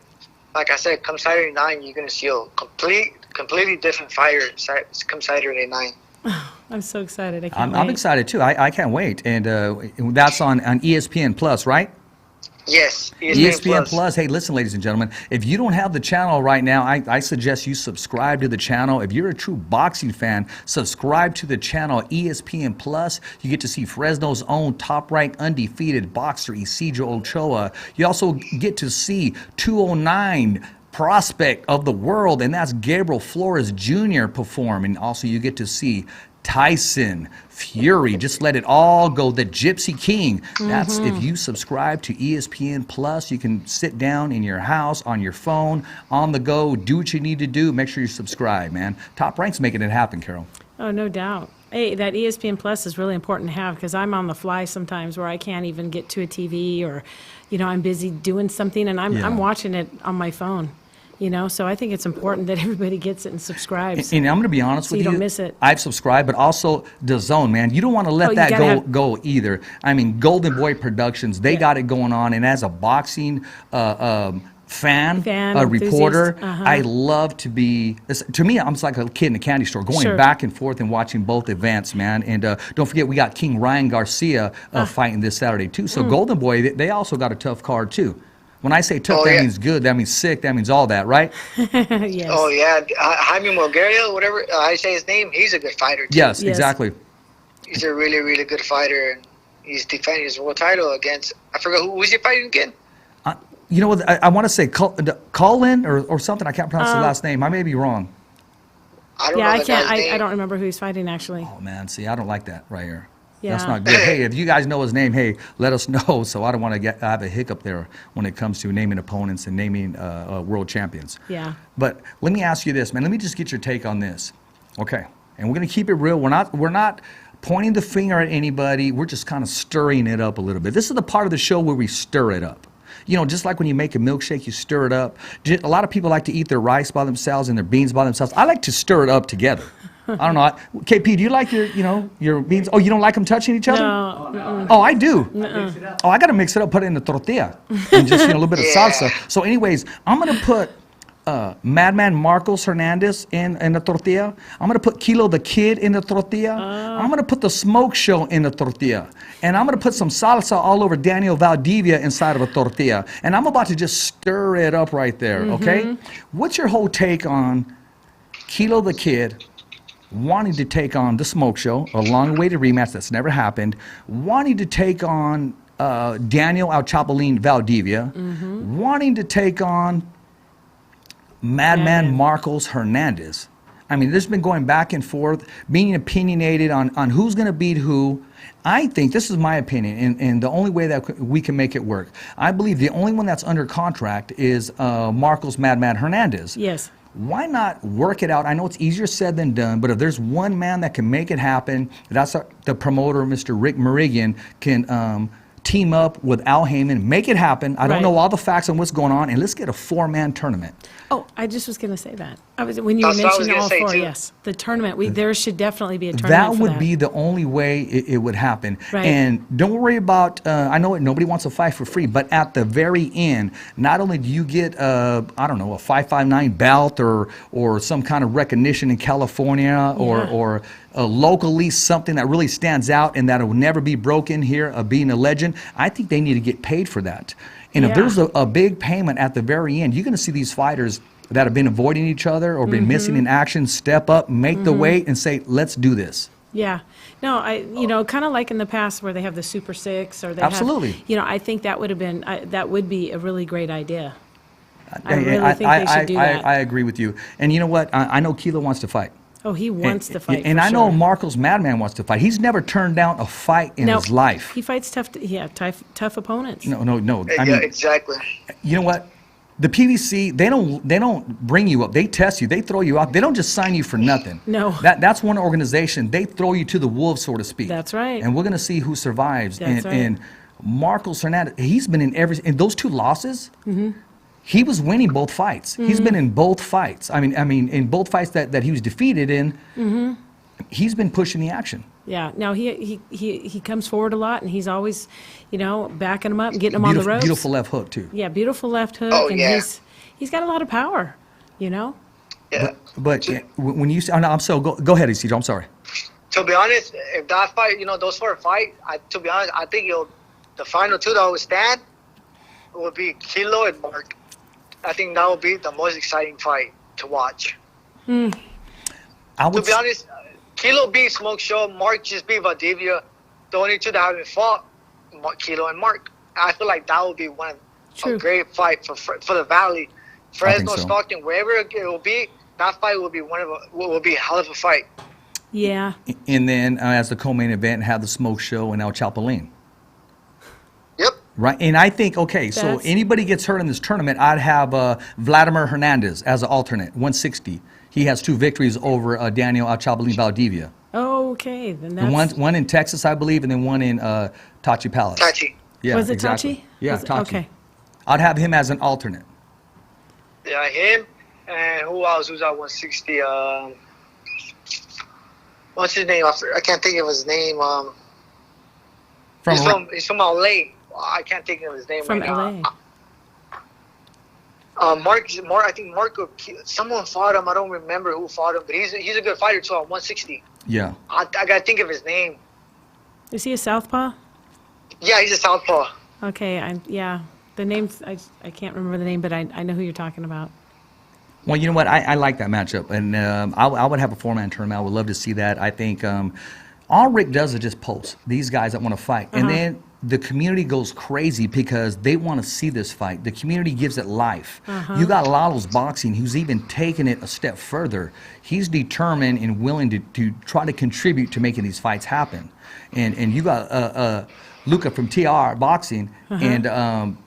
Speaker 4: I said, come Saturday night, you're gonna see a completely different fighter. Come Saturday night.
Speaker 3: I'm so excited. I can't
Speaker 2: I'm
Speaker 3: wait.
Speaker 2: excited too. I can't wait. And that's on ESPN Plus, right?
Speaker 4: Yes,
Speaker 2: ESPN Plus. Hey, listen, ladies and gentlemen, if you don't have the channel right now, I suggest you subscribe to the channel. If you're a true boxing fan, subscribe to the channel ESPN Plus. You get to see Fresno's own top-ranked undefeated boxer Isidro Ochoa. You also get to see 209 prospect of the world, and that's Gabriel Flores Jr. perform. And also you get to see Tyson Fury. Just let it all go. The Gypsy King. That's if you subscribe to ESPN Plus. You can sit down in your house, on your phone, on the go, do what you need to do. Make sure you subscribe, man. Top Rank's making it happen, Carol.
Speaker 3: Oh, no doubt. Hey, that ESPN Plus is really important to have because I'm on the fly sometimes where I can't even get to a TV or, I'm busy doing something and I'm watching it on my phone. So I think it's important that everybody gets it and subscribes.
Speaker 2: And I'm going to be honest with you.
Speaker 3: So you don't miss it.
Speaker 2: I've subscribed, but also DAZN, man. You don't want to let that go either. I mean, Golden Boy Productions, they got it going on. And as a boxing fan, a reporter, I love to be, to me, I'm just like a kid in a candy store, going back and forth and watching both events, man. And don't forget, we got King Ryan Garcia fighting this Saturday, too. So Golden Boy, they also got a tough card, too. When I say tough, that means good, that means sick, that means all that, right?
Speaker 3: Yes.
Speaker 4: Oh, yeah. Jaime Mulguerio, whatever I say his name, he's a good fighter, too.
Speaker 2: Yes, exactly.
Speaker 4: He's a really, really good fighter, and he's defending his world title against, I forgot, who was he fighting again?
Speaker 2: You know what, I want to say Colin or something. I can't pronounce the last name. I may be wrong.
Speaker 4: I don't know
Speaker 3: I can't. I don't remember who he's fighting, actually.
Speaker 2: Oh, man, see, I don't like that right here.
Speaker 3: Yeah.
Speaker 2: That's not good. Hey, if you guys know his name, hey, let us know. So I don't want to have a hiccup there when it comes to naming opponents and naming world champions.
Speaker 3: Yeah.
Speaker 2: But let me ask you this, man. Let me just get your take on this. Okay. And we're going to keep it real. We're not pointing the finger at anybody. We're just kind of stirring it up a little bit. This is the part of the show where we stir it up. Just like when you make a milkshake, you stir it up. A lot of people like to eat their rice by themselves and their beans by themselves. I like to stir it up together. I don't know. KP, do you like your beans? Oh, you don't like them touching each other?
Speaker 3: No.
Speaker 2: Oh, I do. Oh, I got to mix it up, put it in the tortilla, and just a little bit of salsa. So anyways, I'm going to put Madman Marcos Hernandez in the tortilla. I'm going to put Kilo the Kid in the tortilla. I'm going to put the Smoke Show in the tortilla. And I'm going to put some salsa all over Daniel Valdivia inside of a tortilla. And I'm about to just stir it up right there, okay? What's your whole take on Kilo the Kid wanting to take on the Smoke Show, a long-awaited rematch that's never happened, wanting to take on Daniel El Chapulín Valdivia, wanting to take on Madman Marcos Hernandez? I mean, this has been going back and forth, being opinionated on who's going to beat who. I think, this is my opinion, and the only way that we can make it work, I believe the only one that's under contract is Marcos Madman Hernandez.
Speaker 3: Yes.
Speaker 2: Why not work it out? I know it's easier said than done, but if there's one man that can make it happen, that's the promoter, Mr. Rick Meridian, can team up with Al Heyman, make it happen. I don't know all the facts on what's going on, and let's get a 4-man tournament.
Speaker 3: Oh, I just was going to say that. When you mentioned all four, yes, the tournament. There should definitely be a tournament.
Speaker 2: That would be the only way it would happen.
Speaker 3: Right.
Speaker 2: And don't worry about. I know nobody wants to fight for free, but at the very end, not only do you get a 559 belt or some kind of recognition in California or locally something that really stands out and that will never be broken here of being a legend. I think they need to get paid for that. And if there's a big payment at the very end, you're going to see these fighters that have been avoiding each other or been missing in action step up, make the weight, and say, let's do this.
Speaker 3: Yeah. No, kind of like in the past where they have the Super Six or they
Speaker 2: Absolutely.
Speaker 3: have, I think that would have been, that would be a really great idea. I really think they should do that.
Speaker 2: I agree with you. And you know what? I know Kilo wants to fight.
Speaker 3: Oh, he wants to fight.
Speaker 2: And I know Marcos Madman wants to fight. He's never turned down a fight in his life.
Speaker 3: He fights tough opponents.
Speaker 2: No.
Speaker 4: I mean, exactly.
Speaker 2: You know what? The PBC, they don't bring you up. They test you. They throw you out. They don't just sign you for nothing.
Speaker 3: No.
Speaker 2: That's one organization. They throw you to the wolves, so to speak.
Speaker 3: That's right.
Speaker 2: And we're going to see who survives.
Speaker 3: That's right.
Speaker 2: And Marcos Hernandez, he's been in those two losses. He was winning both fights. He's been in both fights. I mean, in both fights that he was defeated in, he's been pushing the action.
Speaker 3: Yeah. No, he comes forward a lot, and he's always, backing him up and getting him on the ropes.
Speaker 2: Beautiful left hook too.
Speaker 3: Yeah, beautiful left hook, he's got a lot of power.
Speaker 4: Yeah.
Speaker 2: But when you say, I'm so go ahead, Isidro. I'm sorry.
Speaker 4: To be honest, if that fight, those 4 fights, to be honest, I think the final 2 that will stand will be Kilo and Mark. I think that will be the most exciting fight to watch. To be honest, Kilo beat Smoke Show, Mark just beat Valdivia. The only 2 that haven't fought, Kilo and Mark. I feel like that will be a great fight for the Valley. Fresno, so. Stockton, wherever it will be, that fight will be will be a hell of a fight.
Speaker 3: Yeah.
Speaker 2: And then as the co-main event, have the Smoke Show and El Chapulín.
Speaker 4: Yep.
Speaker 2: Right, and I think, so anybody gets hurt in this tournament, I'd have Vladimir Hernandez as an alternate, 160. He has 2 victories over Daniel El Chapulín Valdivia.
Speaker 3: Oh, okay. Then that's...
Speaker 2: One in Texas, I believe, and then one in Tachi Palace.
Speaker 4: Tachi.
Speaker 2: Yeah,
Speaker 3: was it
Speaker 2: exactly.
Speaker 3: Tachi?
Speaker 2: Yeah, Tachi.
Speaker 3: Okay.
Speaker 2: I'd have him as an alternate.
Speaker 4: Yeah, him. And who else? Who's at 160? What's his name? I can't think of his name. He's from LA. I can't think of his name
Speaker 3: from
Speaker 4: right
Speaker 3: LA.
Speaker 4: now. Mark. I think Mark. Someone fought him. I don't remember who fought him, but he's a good fighter too. At 160.
Speaker 2: Yeah.
Speaker 4: I gotta think of his name.
Speaker 3: Is he a southpaw?
Speaker 4: Yeah, he's a southpaw.
Speaker 3: Okay. Yeah. The name I can't remember the name, but I know who you're talking about.
Speaker 2: Well, you know what? I like that matchup, and I would have a 4-man tournament. I would love to see that. I think all Rick does is just post these guys that want to fight, and then the community goes crazy because they want to see this fight. The community gives it life. You got Lalo's Boxing, who's even taken it a step further. He's determined and willing to try to contribute to making these fights happen. And you got Luca from TR Boxing, and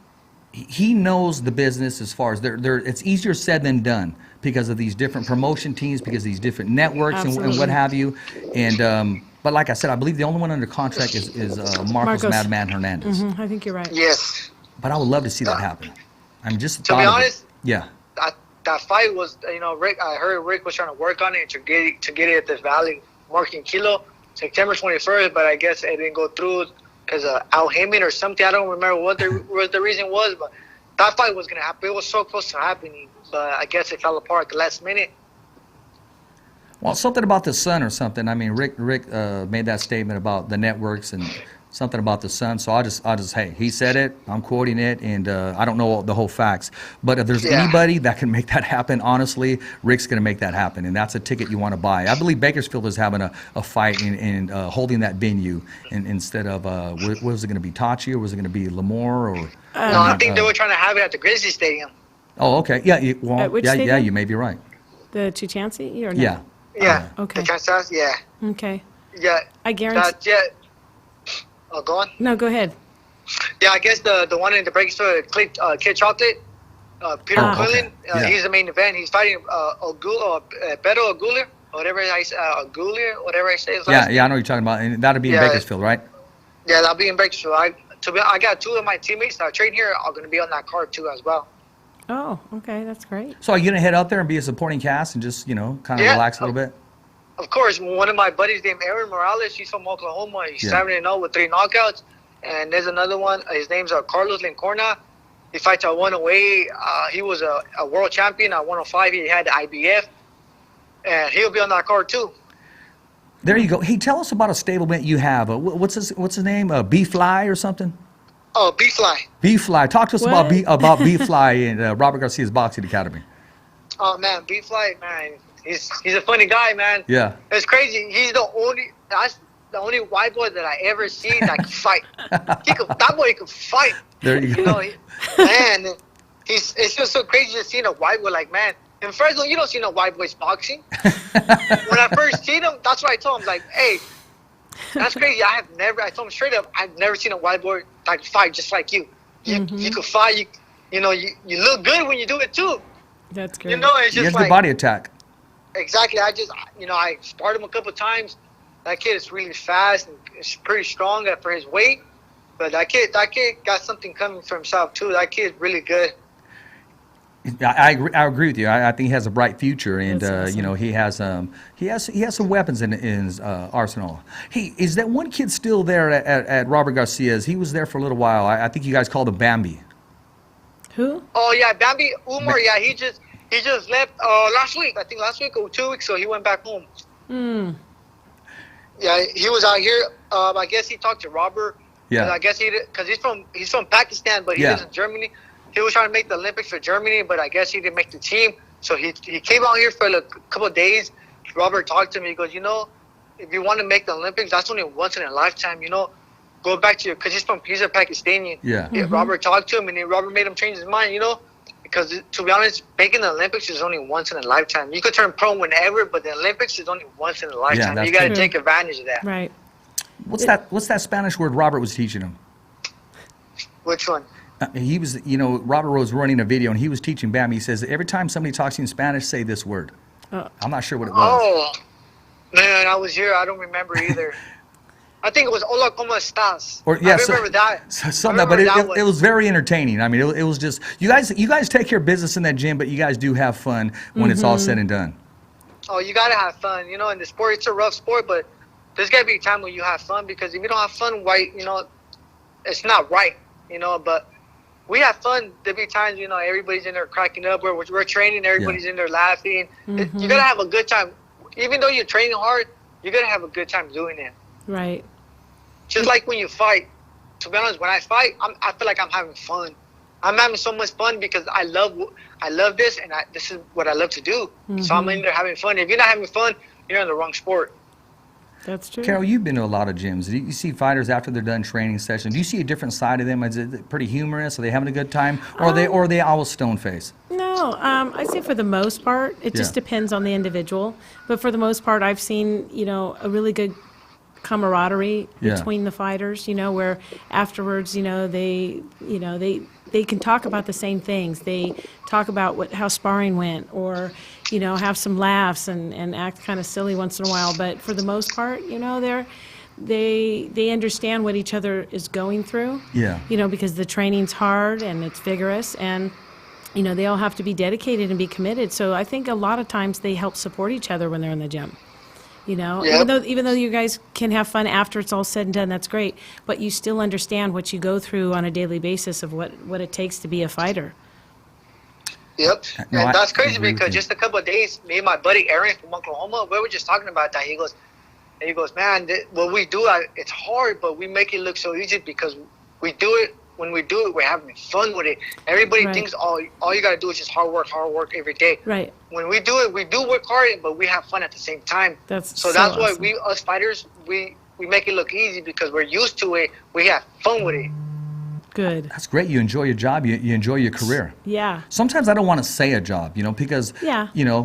Speaker 2: he knows the business as far as it's easier said than done because of these different promotion teams, because of these different networks and what have you. And but like I said, I believe the only one under contract is Marcos Madman Hernandez.
Speaker 3: I think you're right.
Speaker 4: Yes.
Speaker 2: But I would love to see that happen. I'm just
Speaker 4: to be honest.
Speaker 2: Yeah.
Speaker 4: That fight was, Rick. I heard Rick was trying to work on it to get it at this Valley, Mark and Kilo, September 21st. But I guess it didn't go through because of Al Heyman or something. I don't remember what the reason was, but that fight was gonna happen. It was so close to happening, but I guess it fell apart at the last minute.
Speaker 2: Well, something about the Sun or something. I mean, Rick made that statement about the networks and something about the Sun. So I'll just hey, he said it. I'm quoting it, and I don't know the whole facts. But if there's anybody that can make that happen, honestly, Rick's going to make that happen, and that's a ticket you want to buy. I believe Bakersfield is having a fight and holding that venue, instead of was it going to be Tachi or was it going to be Lemoore or?
Speaker 4: No, I think they were trying to have it at the Grizzly Stadium.
Speaker 2: Oh, okay. Yeah.
Speaker 3: Stadium?
Speaker 2: You may be right.
Speaker 3: The Tuchansi or no?
Speaker 2: Yeah.
Speaker 4: Yeah.
Speaker 3: Okay.
Speaker 4: The Kansas, yeah.
Speaker 3: Okay.
Speaker 4: Yeah.
Speaker 3: I guarantee.
Speaker 4: Oh, go on.
Speaker 3: No, go ahead.
Speaker 4: Yeah, I guess the one in the Bakersfield, Kid Chocolate, Peter Quillen, he's the main event. He's fighting Beto Aguilar, whatever I say, whatever I say.
Speaker 2: Yeah, I know what you're talking about, and that'll be in Bakersfield, right?
Speaker 4: Yeah, that'll be in Bakersfield. I got 2 of my teammates that train here are going to be on that card too as well.
Speaker 3: Oh, okay, that's great.
Speaker 2: So are you going to head out there and be a supporting cast and just, kind of relax a little bit?
Speaker 4: Of course. One of my buddies named Aaron Morales, he's from Oklahoma. He's 7-0 with 3 knockouts. And there's another one. His name's Carlos Lincorna. He fights at 108. He was a world champion at 105. He had the IBF. And he'll be on that card too.
Speaker 2: There you go. Hey, tell us about a stablemate you have. What's his name? B-Fly or something?
Speaker 4: Oh, B-Fly.
Speaker 2: B-Fly. Talk to us about B-Fly and Robert Garcia's Boxing Academy.
Speaker 4: Oh, man. B-Fly, man. He's a funny guy, man.
Speaker 2: Yeah.
Speaker 4: It's crazy. That's the only white boy that I ever seen that can fight. That boy can fight.
Speaker 2: There you go.
Speaker 4: Man, it's just so crazy just seeing a white boy like, man. In Fresno, you don't see no white boys boxing. When I first seen him, that's what I told him. Like, hey, that's crazy. I told him straight up, I've never seen a white boy that can fight just like you. You can fight. You look good when you do it too.
Speaker 3: That's great.
Speaker 4: It's just
Speaker 2: he has good body attack.
Speaker 4: Exactly. I sparred him a couple times. That kid is really fast and is pretty strong for his weight. But that kid got something coming for himself too. That kid's really good.
Speaker 2: I agree with you. I think he has a bright future, and
Speaker 3: awesome.
Speaker 2: he has some weapons in his arsenal. Hey, is that one kid still there at Robert Garcia's? He was there for a little while. I think you guys called him Bambi.
Speaker 3: Who?
Speaker 4: Oh yeah, Bambi Umar. Yeah, he just left last week. I think last week or 2 weeks ago. He went back home. Yeah, he was out here. I guess he talked to Robert.
Speaker 2: Yeah.
Speaker 4: I guess because he's from Pakistan, but he lives in Germany. He was trying to make the Olympics for Germany, but I guess he didn't make the team. So he came out here for a couple of days. Robert talked to me. He goes, if you want to make the Olympics, that's only once in a lifetime. Go back to because he's a Pakistani.
Speaker 2: Yeah.
Speaker 4: Robert talked to him, and Robert made him change his mind. Because to be honest, making the Olympics is only once in a lifetime. You could turn pro whenever, but the Olympics is only once in a lifetime.
Speaker 2: that's
Speaker 4: You got to
Speaker 2: true.
Speaker 4: take advantage of that.
Speaker 3: Right.
Speaker 2: What's that Spanish word Robert was teaching him?
Speaker 4: Which one?
Speaker 2: He was, Robert was running a video and he was teaching Bam. He says, every time somebody talks to you in Spanish, say this word. I'm not sure what it was.
Speaker 4: Oh, man, I was here. I don't remember either. I think it was Hola, ¿cómo estás? I remember that.
Speaker 2: Something, but it was very entertaining. I mean, it was just, you guys take care of business in that gym, but you guys do have fun when it's all said and done.
Speaker 4: Oh, you got to have fun. In the sport, it's a rough sport, but there's got to be a time when you have fun, because if you don't have fun, it's not right, but we have fun. There'll be times, everybody's in there cracking up, we're training, everybody's in there laughing. You got to have a good time. Even though you're training hard, you got to have a good time doing it.
Speaker 3: Right.
Speaker 4: Just like when you fight. To be honest, when I fight, I feel like I'm having fun. I'm having so much fun because I love this, and this is what I love to do. So I'm in there having fun. If you're not having fun, you're in the wrong sport.
Speaker 3: That's true.
Speaker 2: Carol, you've been to a lot of gyms. Do you see fighters after they're done training sessions? Do you see a different side of them? Is it pretty humorous? Are they having a good time? Or are they all stone face?
Speaker 3: No, I'd say for the most part, it just depends on the individual. But for the most part, I've seen, a really good camaraderie between the fighters, where afterwards, they can talk about the same things. They talk about how sparring went, or, have some laughs and act kind of silly once in a while. But for the most part, they understand what each other is going through.
Speaker 2: Yeah.
Speaker 3: Because the training's hard and it's vigorous, and they all have to be dedicated and be committed. So I think a lot of times they help support each other when they're in the gym. Even though you guys can have fun after it's all said and done, that's great. But you still understand what you go through on a daily basis of what it takes to be a fighder.
Speaker 4: Yep.
Speaker 2: No,
Speaker 4: and that's crazy
Speaker 2: agree with
Speaker 4: because
Speaker 2: you.
Speaker 4: just a couple of days, me and my buddy Aaron from Oklahoma, we were just talking about that. He goes, man, what we do, it's hard, but we make it look so easy because we do it. When we do it, we're having fun with it. Everybody thinks all you got to do is just hard work every day.
Speaker 3: Right.
Speaker 4: When we do it, we do work hard, but we have fun at the same time.
Speaker 3: That's
Speaker 4: why
Speaker 3: awesome.
Speaker 4: us fighters, we make it look easy because we're used to it. We have fun with it.
Speaker 3: Good.
Speaker 2: That's great. You enjoy your job. You enjoy your career.
Speaker 3: Yeah.
Speaker 2: Sometimes I don't want to say a job, because,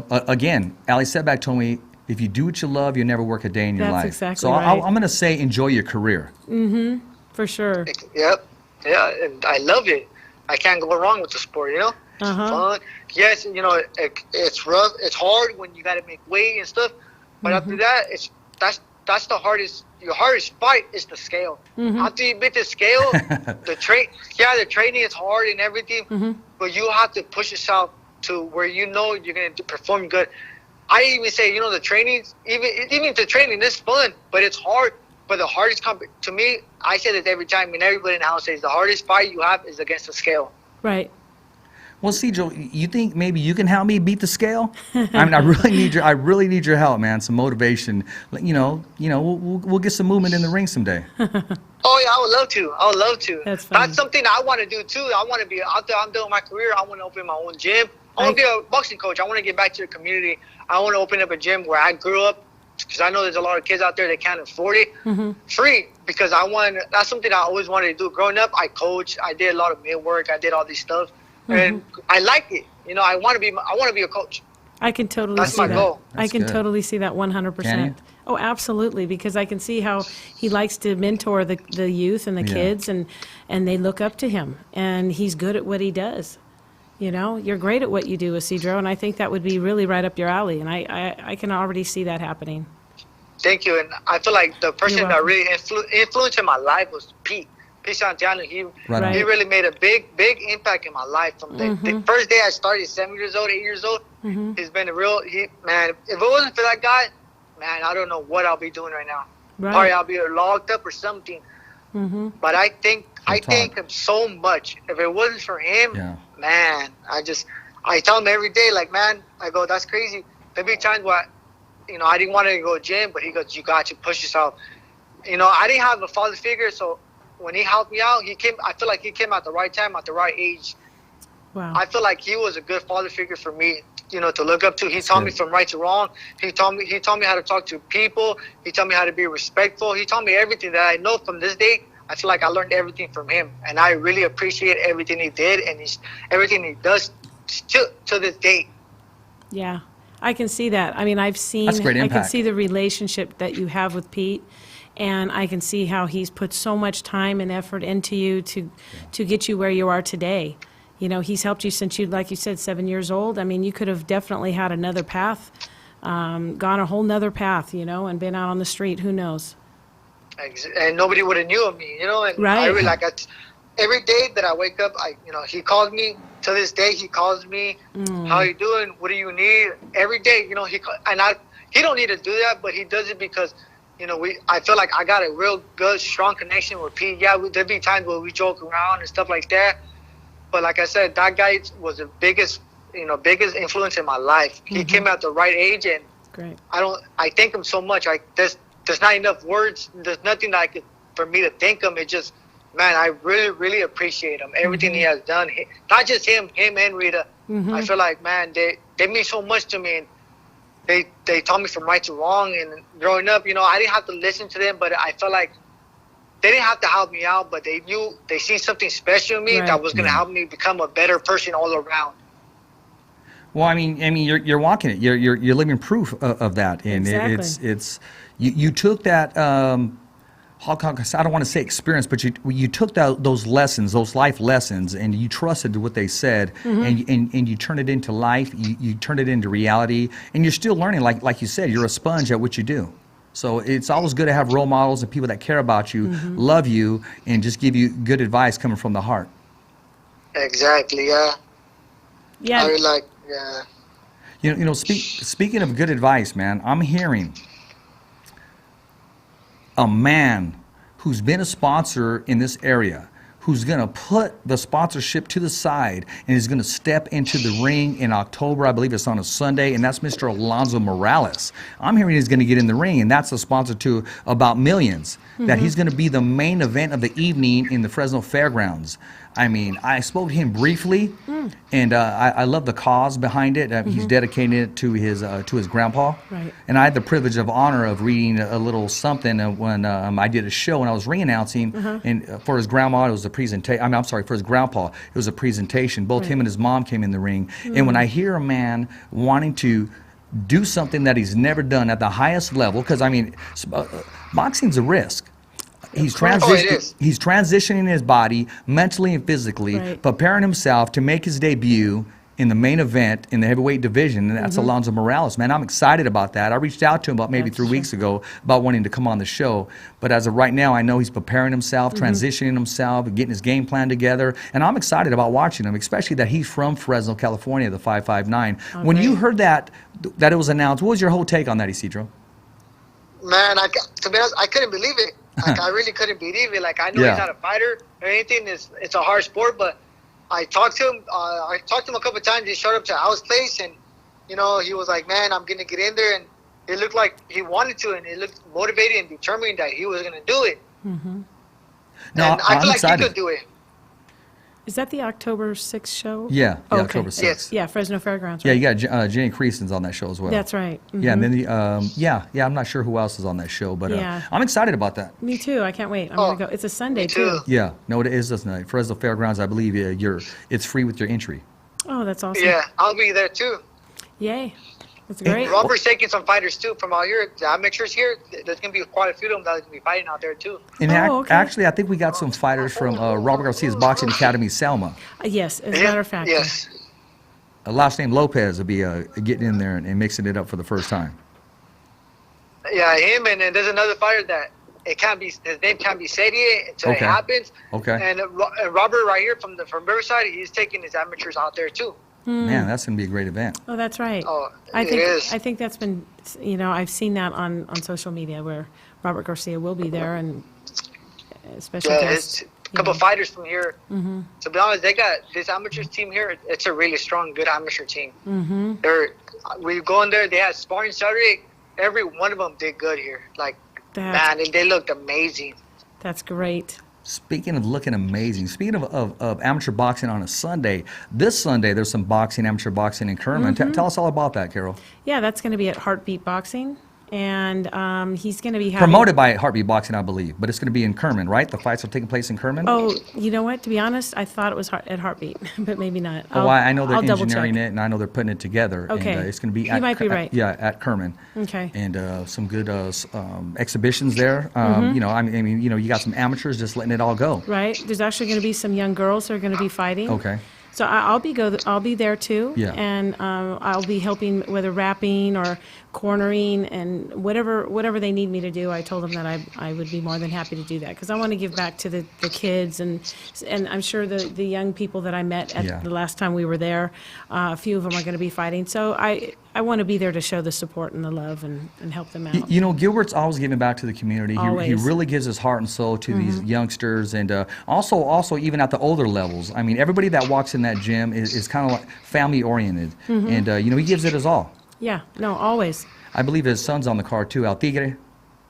Speaker 2: again, Ali Setback told me, if you do what you love, you never work a day in your life.
Speaker 3: That's exactly
Speaker 2: so
Speaker 3: right.
Speaker 2: I'm going to say enjoy your career.
Speaker 3: For sure.
Speaker 4: Yep. Yeah, and I love it. I can't go wrong with the sport, Fun. Yes, it's rough. It's hard when you got to make weight and stuff. But after that, that's the hardest. Your hardest fight is the scale. After you beat the scale, the training is hard and everything. But you have to push yourself to where you're going to perform good. I even say, the training, even the training is fun, but it's hard. But the hardest to me, I say this every time, and everybody in the house says the hardest fight you have is against the scale.
Speaker 3: Right.
Speaker 2: Well, Cedro, you think maybe you can help me beat the scale? I mean, I really need your help, man. Some motivation. We'll get some movement in the ring someday.
Speaker 4: Oh yeah, I would love to.
Speaker 3: That's
Speaker 4: something I want to do too. I want to be out there. I'm doing my career. I want to open my own gym. I want to be a boxing coach. I want to get back to the community. I want to open up a gym where I grew up. Because I know there's a lot of kids out there that can't afford it free. Because that's something I always wanted to do. Growing up, I coached. I did a lot of meal work. I did all these stuff, and I like it. I want to be a coach.
Speaker 3: I can totally
Speaker 4: That's
Speaker 3: see
Speaker 4: my
Speaker 3: that.
Speaker 4: goal.
Speaker 3: I can
Speaker 2: good.
Speaker 3: totally see that 100%.
Speaker 2: Can you?
Speaker 3: Oh, absolutely, because I can see how he likes to mentor the youth and the kids, and they look up to him, and he's good at what he does. You're great at what you do, Isidro, and I think that would be really right up your alley, and I can already see that happening.
Speaker 4: Thank you. And I feel like the person
Speaker 3: You're
Speaker 4: that
Speaker 3: welcome.
Speaker 4: really influenced in my life was Pete Santana. He really made a big impact in my life. From the first day I started, 7 years old, 8 years old, he's been man, if it wasn't for that guy, man, I don't know what I'll be doing right now.
Speaker 3: Right.
Speaker 4: Probably I'll be locked up or something. But I thank him so much. If it wasn't for him, man, I tell him every day, like, man, I go, that's crazy. There'll be times where you know, I didn't want to go to gym, but he goes, you got to push yourself. You know, I didn't have a father figure, so when he helped me out, I feel like he came at the right time, at the right age.
Speaker 3: Wow.
Speaker 4: I feel like he was a good father figure for me, you know, to look up to. He taught me from right to wrong. He taught me how to talk to people. He taught me how to be respectful. He taught me everything that I know from this day. I feel like I learned everything from him, and I really appreciate everything he did and everything he does to this day.
Speaker 3: Yeah, I can see that. I mean,
Speaker 2: That's great
Speaker 3: I can
Speaker 2: impact.
Speaker 3: see the relationship that you have with Pete, and I can see how he's put so much time and effort into you to get you where you are today. You know, he's helped you since you, like you said, 7 years old. I mean, you could have definitely had another path, gone a whole nother path, you know, and been out on the street. Who knows?
Speaker 4: And nobody would have knew of me, you know. And
Speaker 3: Right.
Speaker 4: I really every day that I wake up, he calls me. To this day, he calls me. How you doing? What do you need? Every day, you know, he don't need to do that, but he does it because, you know, I feel like I got a real good, strong connection with Pete. Yeah, there'd be times where we joke around and stuff like that. But like I said, that guy was the biggest influence in my life. He came at the right age, and
Speaker 3: Great.
Speaker 4: I thank him so much. There's not enough words. There's nothing for me to thank him. It just, man, I really, really appreciate him. Everything he has done. Not just him and Rita. I feel like, man, they mean so much to me. And they taught me from right to wrong. And growing up, you know, I didn't have to listen to them, but I felt like they didn't have to help me out, but they seen something special in me
Speaker 3: Right.
Speaker 4: that was going to help me become a better person all around.
Speaker 2: Well, I mean, you're walking it. You're living proof of that, and
Speaker 3: Exactly.
Speaker 2: it's you took that. I don't want to say experience, but you took those lessons, those life lessons, and you trusted what they said, and you turned it into life. You turned it into reality, and you're still learning. Like you said, you're a sponge at what you do. So it's always good to have role models and people that care about you, love you, and just give you good advice coming from the heart.
Speaker 4: Exactly, yeah.
Speaker 3: Yeah.
Speaker 4: I really yeah.
Speaker 2: You know. Speaking of good advice, man, I'm hearing a man who's been a sponsor in this area, who's going to put the sponsorship to the side and is going to step into the ring in October. I believe it's on a Sunday, and that's Mr. Alonzo Morales. I'm hearing he's going to get in the ring, and that's a sponsor to About Millions, that he's going to be the main event of the evening in the Fresno Fairgrounds. I mean, I spoke to him briefly, and I love the cause behind it. He's dedicating it to his grandpa.
Speaker 3: Right.
Speaker 2: And I had the privilege of honor of reading a little something when I did a show and I was ring announcing, and for his grandma it was a presentation. I'm sorry, for his grandpa it was a presentation. Both him and his mom came in the ring, and when I hear a man wanting to do something that he's never done at the highest level, because I mean, boxing's a risk. He's transitioning his body mentally and physically,
Speaker 3: Right.
Speaker 2: preparing himself to make his debut in the main event in the heavyweight division, and that's Alonzo Morales. Man, I'm excited about that. I reached out to him about maybe 3 weeks ago about wanting to come on the show, but as of right now, I know he's preparing himself, transitioning himself, getting his game plan together, and I'm excited about watching him, especially that he's from Fresno, California, the 559. When you heard that it was announced, what was your whole take on that, Isidro?
Speaker 4: Man, to be honest, I couldn't believe it. Like, I really couldn't believe it. Like, I know he's not a fighter or anything. It's a hard sport, but I talked to him. I talked to him a couple of times. He showed up to Al's place, and you know, he was like, "Man, I'm gonna get in there," and it looked like he wanted to, and he looked motivated and determined that he was gonna do it.
Speaker 2: No,
Speaker 4: and I feel like
Speaker 2: excited.
Speaker 4: he could do it.
Speaker 3: Is that the October 6th show?
Speaker 2: Yeah,
Speaker 3: Oh,
Speaker 2: October 6th.
Speaker 4: Yes.
Speaker 3: Yeah, Fresno Fairgrounds.
Speaker 2: Yeah,
Speaker 3: Right?
Speaker 2: you got Jenny Creason's on that show as well.
Speaker 3: That's right.
Speaker 2: Yeah, and then I'm not sure who else is on that show, but
Speaker 3: Yeah.
Speaker 2: I'm excited about that.
Speaker 3: Me too. I can't wait. I'm gonna go. It's a Sunday
Speaker 4: Me too.
Speaker 2: Yeah, no, it is this night. Fresno Fairgrounds, I believe it's free with your entry.
Speaker 3: Oh, that's awesome.
Speaker 4: Yeah, I'll be there too.
Speaker 3: Yay. That's great.
Speaker 4: Robert's taking some fighters too from out here. The amateurs here. There's gonna be quite a few of them that's gonna be fighting out there too.
Speaker 2: And
Speaker 3: okay.
Speaker 2: actually, I think we got some fighters from Robert Garcia's Boxing Academy, Selma.
Speaker 3: Yes, as a matter of fact.
Speaker 4: Yes.
Speaker 2: Last name Lopez will be getting in there and mixing it up for the first time.
Speaker 4: Yeah, him and then there's another fighter that his name can't be said yet until it
Speaker 2: Okay.
Speaker 4: happens.
Speaker 2: Okay.
Speaker 4: And Robert right here from Riverside, he's taking his amateurs out there too.
Speaker 2: Man, that's going to be a great event.
Speaker 3: Oh, that's right.
Speaker 4: Oh,
Speaker 3: I
Speaker 4: it
Speaker 3: think
Speaker 4: is.
Speaker 3: I think that's been, I've seen that on social media where Robert Garcia will be there and special
Speaker 4: Yeah,
Speaker 3: guest.
Speaker 4: it's a couple of fighters from here. To be honest, they got this amateurs team here. It's a really strong, good amateur team. We go in there. They had sparring Saturday. every one of them did good here. Like,
Speaker 3: That-
Speaker 4: man, they looked amazing.
Speaker 3: That's great.
Speaker 2: Speaking of looking amazing, speaking of amateur boxing on a Sunday, this Sunday there's some amateur boxing in Kerman. Tell us all about that, Carol.
Speaker 3: Yeah, that's going to be at Heartbeat Boxing, and he's going to be having...
Speaker 2: Promoted by Heartbeat Boxing, I believe, but it's going to be in Kerman, right? The fights are taking place in Kerman?
Speaker 3: Oh, you know what? To be honest, I thought it was at Heartbeat, but maybe not.
Speaker 2: Oh, I know they're
Speaker 3: I'll double
Speaker 2: engineering
Speaker 3: check.
Speaker 2: it, and I know they're putting it together.
Speaker 3: Okay.
Speaker 2: And, it's going to be
Speaker 3: You might be right.
Speaker 2: at Kerman.
Speaker 3: Okay.
Speaker 2: And some good exhibitions there. You know, I mean, you know, you got some amateurs just letting it all go.
Speaker 3: Right. There's actually going to be some young girls who are going to be fighting.
Speaker 2: Okay.
Speaker 3: So I'll be there too.
Speaker 2: Yeah.
Speaker 3: And I'll be helping whether wrapping or cornering and whatever they need me to do. I told them that I would be more than happy to do that because I want to give back to the kids and I'm sure the young people that I met at the last time we were there, a few of them are going to be fighting. So I want to be there to show the support and the love and help them out.
Speaker 2: You know, Gilbert's always giving back to the community. He
Speaker 3: Always.
Speaker 2: really gives his heart and soul to these youngsters, and also even at the older levels. I mean, everybody that walks in that gym is kind of like family oriented, and you know, he gives it his all.
Speaker 3: Yeah. No, always.
Speaker 2: I believe his son's on the card too, El Tigre.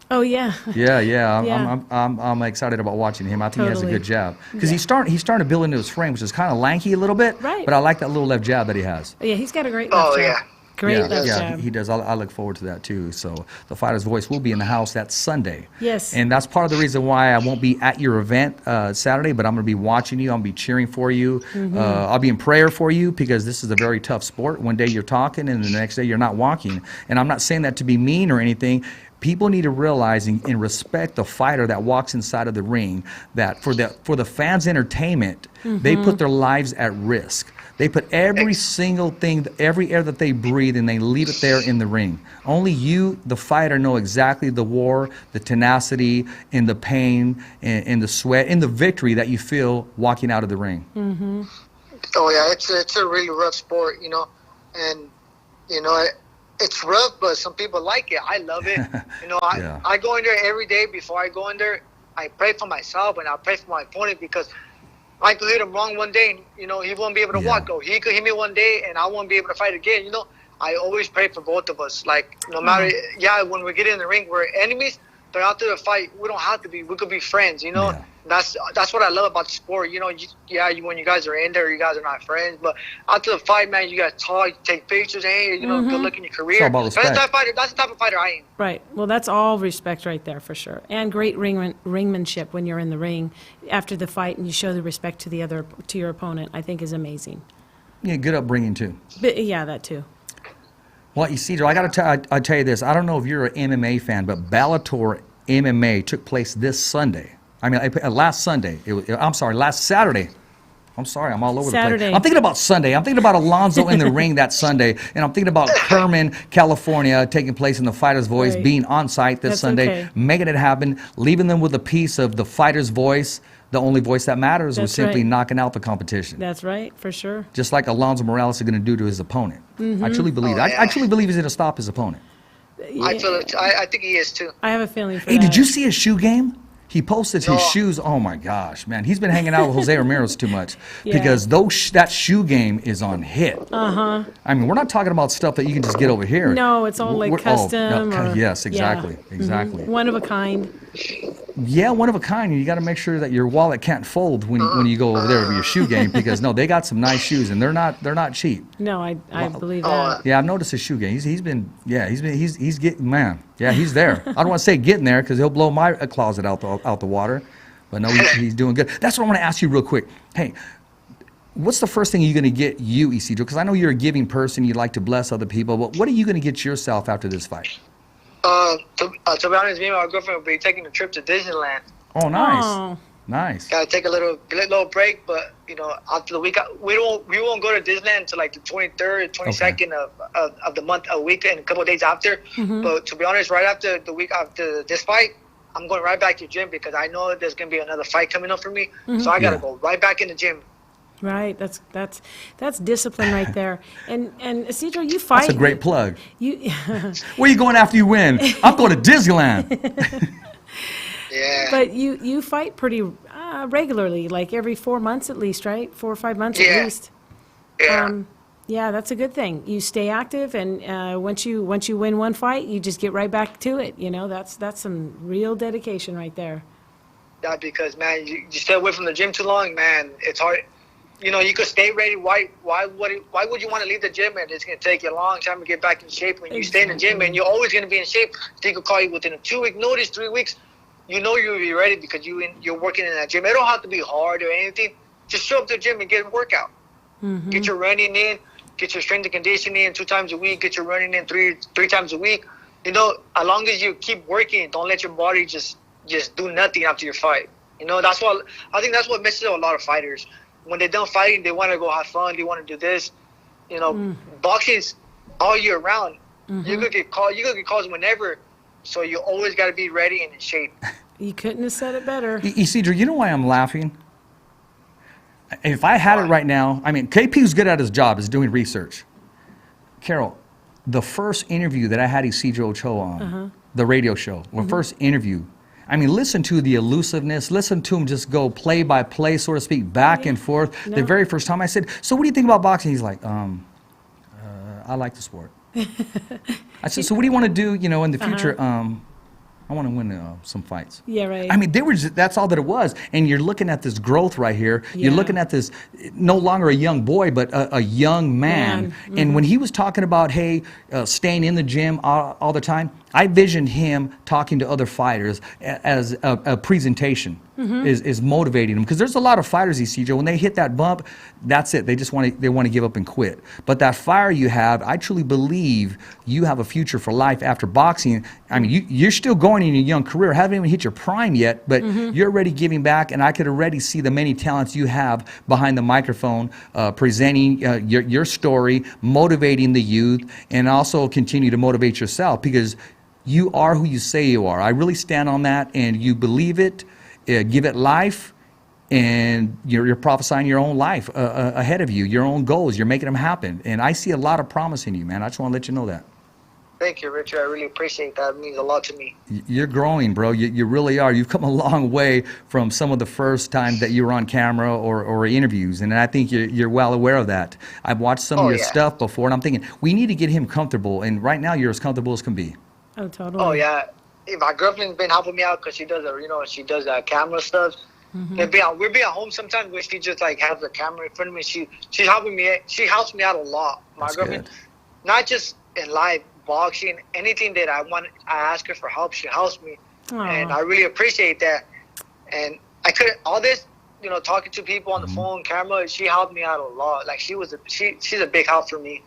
Speaker 3: Oh yeah.
Speaker 2: Yeah.
Speaker 3: Yeah.
Speaker 2: I'm excited about watching him. I think he has a
Speaker 3: Totally.
Speaker 2: good jab because he's starting to build into his frame, which is kind of lanky a little bit.
Speaker 3: Right.
Speaker 2: But I like that little left jab that he has.
Speaker 3: Yeah, he's got a great left
Speaker 4: Oh,
Speaker 3: jab.
Speaker 4: yeah.
Speaker 3: Great
Speaker 2: yeah,
Speaker 3: left
Speaker 2: yeah,
Speaker 3: jab.
Speaker 2: he does. I look forward to that too. So the Fighter's Voice will be in the house that Sunday.
Speaker 3: Yes.
Speaker 2: And that's part of the reason why I won't be at your event Saturday, but I'm going to be watching you. I'm going to be cheering for you. I'll be in prayer for you because this is a very tough sport. One day you're talking and the next day you're not walking. And I'm not saying that to be mean or anything. People need to realize and respect the fighter that walks inside of the ring, that for the fans' entertainment, they put their lives at risk. They put every single thing, every air that they breathe, and they leave it there in the ring. Only you, the fighter, know exactly the war, the tenacity, and the pain, and the sweat, and the victory that you feel walking out of the ring.
Speaker 4: Oh yeah, it's a really rough sport, you know, and you know it's rough, but some people like it. I love it. You know, I go in there every day. Before I go in there, I pray for myself and I pray for my opponent because I could hit him wrong one day, and, you know, he won't be able to walk. Or he could hit me one day, and I won't be able to fight again. You know, I always pray for both of us. Like, no matter, when we get in the ring, we're enemies. But after the fight, we don't have to be. We could be friends. You know, that's what I love about the sport. You know, when you guys are in there, you guys are not friends. But after the fight, man, you guys talk, you take pictures. Hey, you know, good luck in your career.
Speaker 2: It's all about respect.
Speaker 4: That's the type of fighter I am.
Speaker 3: Right. Well, that's all respect right there for sure, and great ringmanship when you're in the ring after the fight and you show the respect to your opponent. I think is amazing.
Speaker 2: Yeah, good upbringing too.
Speaker 3: But, yeah, that too.
Speaker 2: Well, Isidro, I tell you this. I don't know if you're an MMA fan, but Bellator MMA took place this Sunday. I mean, last Sunday. Last Saturday. I'm sorry, I'm all over the
Speaker 3: Saturday.
Speaker 2: place. I'm thinking about Sunday. I'm thinking about Alonzo in the ring that Sunday, and I'm thinking about Kerman, California, taking place in the Fighter's Voice,
Speaker 3: Right.
Speaker 2: being on site this
Speaker 3: That's
Speaker 2: Sunday,
Speaker 3: okay.
Speaker 2: making it happen, leaving them with a piece of the Fighter's Voice. The only voice that matters was
Speaker 3: That's
Speaker 2: simply
Speaker 3: right.
Speaker 2: knocking out the competition.
Speaker 3: That's right, for sure.
Speaker 2: Just like Alonzo Morales is going to do to his opponent. I truly believe it. I truly believe he's going to stop his opponent.
Speaker 4: I feel it. I think he is too.
Speaker 3: I have a feeling for
Speaker 2: Hey,
Speaker 3: that.
Speaker 2: did you see his shoe game? He posted his
Speaker 4: No.
Speaker 2: shoes. Oh my gosh, man, he's been hanging out with Jose Ramirez too much
Speaker 3: Yeah.
Speaker 2: because that shoe game is on hit. I mean, we're not talking about stuff that you can just get over here.
Speaker 3: No, it's all like
Speaker 2: We're-
Speaker 3: custom.
Speaker 2: no,
Speaker 3: or,
Speaker 2: yes,
Speaker 3: yeah.
Speaker 2: exactly, exactly.
Speaker 3: One of a kind.
Speaker 2: Yeah, one of a kind. And you got to make sure that your wallet can't fold when you go over there for your shoe game because no, they got some nice shoes and they're not cheap.
Speaker 3: No, I believe that.
Speaker 2: Yeah, I've noticed his shoe game. He's getting, man. Yeah, he's there. I don't want to say getting there because he'll blow my closet out the water, but no, he's doing good. That's what I want to ask you real quick. Hey, what's the first thing you're going to get you, Isidro? Because I know you're a giving person. You like to bless other people, but what are you going to get yourself after this fight?
Speaker 4: To be honest, me and my girlfriend will be taking a trip to Disneyland.
Speaker 2: Oh, nice,
Speaker 3: Oh.
Speaker 2: nice.
Speaker 4: Gotta take a little break, but you know, after the week, we won't go to Disneyland until like the 23rd, 22nd of the month, a week and a couple of days after. But to be honest, right after the week after this fight, I'm going right back to the gym because I know there's gonna be another fight coming up for me. So I gotta go right back in the gym.
Speaker 3: Right, that's discipline right there. And Isidro, you fight.
Speaker 2: That's a great plug.
Speaker 3: You,
Speaker 2: Where are you going after you win? I'm going to Disneyland.
Speaker 4: Yeah.
Speaker 3: but you fight pretty regularly, like every 4 months at least, right? 4 or 5 months
Speaker 4: Yeah.
Speaker 3: at least.
Speaker 4: Yeah.
Speaker 3: Yeah, that's a good thing. You stay active, and once you win one fight, you just get right back to it. You know, that's some real dedication right there.
Speaker 4: Yeah, because man, you stay away from the gym too long, man. It's hard. You know, you could stay ready. Why would you want to leave the gym? And it's gonna take you a long time to get back in shape. When you stay in the gym, and you're always gonna be in shape. They could call you within a 2-week notice, 3 weeks. You know you'll be ready because you're working in that gym. It don't have to be hard or anything. Just show up to the gym and get a workout. Mm-hmm. Get your running in. Get your strength and conditioning in 2 times a week. Get your running in three times a week. You know, as long as you keep working, don't let your body just do nothing after your fight. You know, I think that's what messes up a lot of fighters. When they're done fighting, they want to go have fun. They want to do this. You know, boxing's all year round. Mm-hmm. You could get calls whenever. So you always got to be ready and in shape.
Speaker 3: You couldn't have said it better.
Speaker 2: Isidro, you know why I'm laughing? If I had it right now, I mean, KP's good at his job, is doing research. Carol, the first interview that I had Isidro Ochoa on, the radio show, first interview, I mean, listen to the elusiveness, listen to him just go play by play, so to speak, back and forth. No. The very first time I said, so what do you think about boxing? He's like, I like the sport. I said, so what do you want to do, you know, in the future? I want to win some fights.
Speaker 3: Yeah, right.
Speaker 2: I mean, that's all that it was. And you're looking at this growth right here. Yeah. You're looking at this, no longer a young boy, but a young man. Mm-hmm. And when he was talking about, hey, staying in the gym all the time, I visioned him talking to other fighters as a presentation. Is motivating them, because there's a lot of fighters, Isidro, when they hit that bump, that's it. They just want to give up and quit. But that fire you have, I truly believe you have a future for life after boxing. I mean, you're still going in your young career, haven't even hit your prime yet, but you're already giving back, and I could already see the many talents you have behind the microphone, presenting your story, motivating the youth, and also continue to motivate yourself, because you are who you say you are. I really stand on that, and you believe it. Give it life, and you're prophesying your own life ahead of you, your own goals. You're making them happen. And I see a lot of promise in you, man. I just want to let you know that.
Speaker 4: Thank you, Richard. I really appreciate that. It means a lot to me.
Speaker 2: You're growing, bro. You really are. You've come a long way from some of the first time that you were on camera or interviews, and I think you're well aware of that. I've watched some of your stuff before, and I'm thinking, we need to get him comfortable, and right now you're as comfortable as can be.
Speaker 3: Oh, totally.
Speaker 4: Oh, yeah. My girlfriend's been helping me out because she does camera stuff. We'll be at home sometimes where she just like has the camera in front of me. She's helping me. She helps me out a lot. My girlfriend, not just in live boxing, anything that I ask her for help. She helps me, and I really appreciate that. And I couldn't all this, you know, talking to people on the phone, camera. She helped me out a lot. Like she's a big help for me.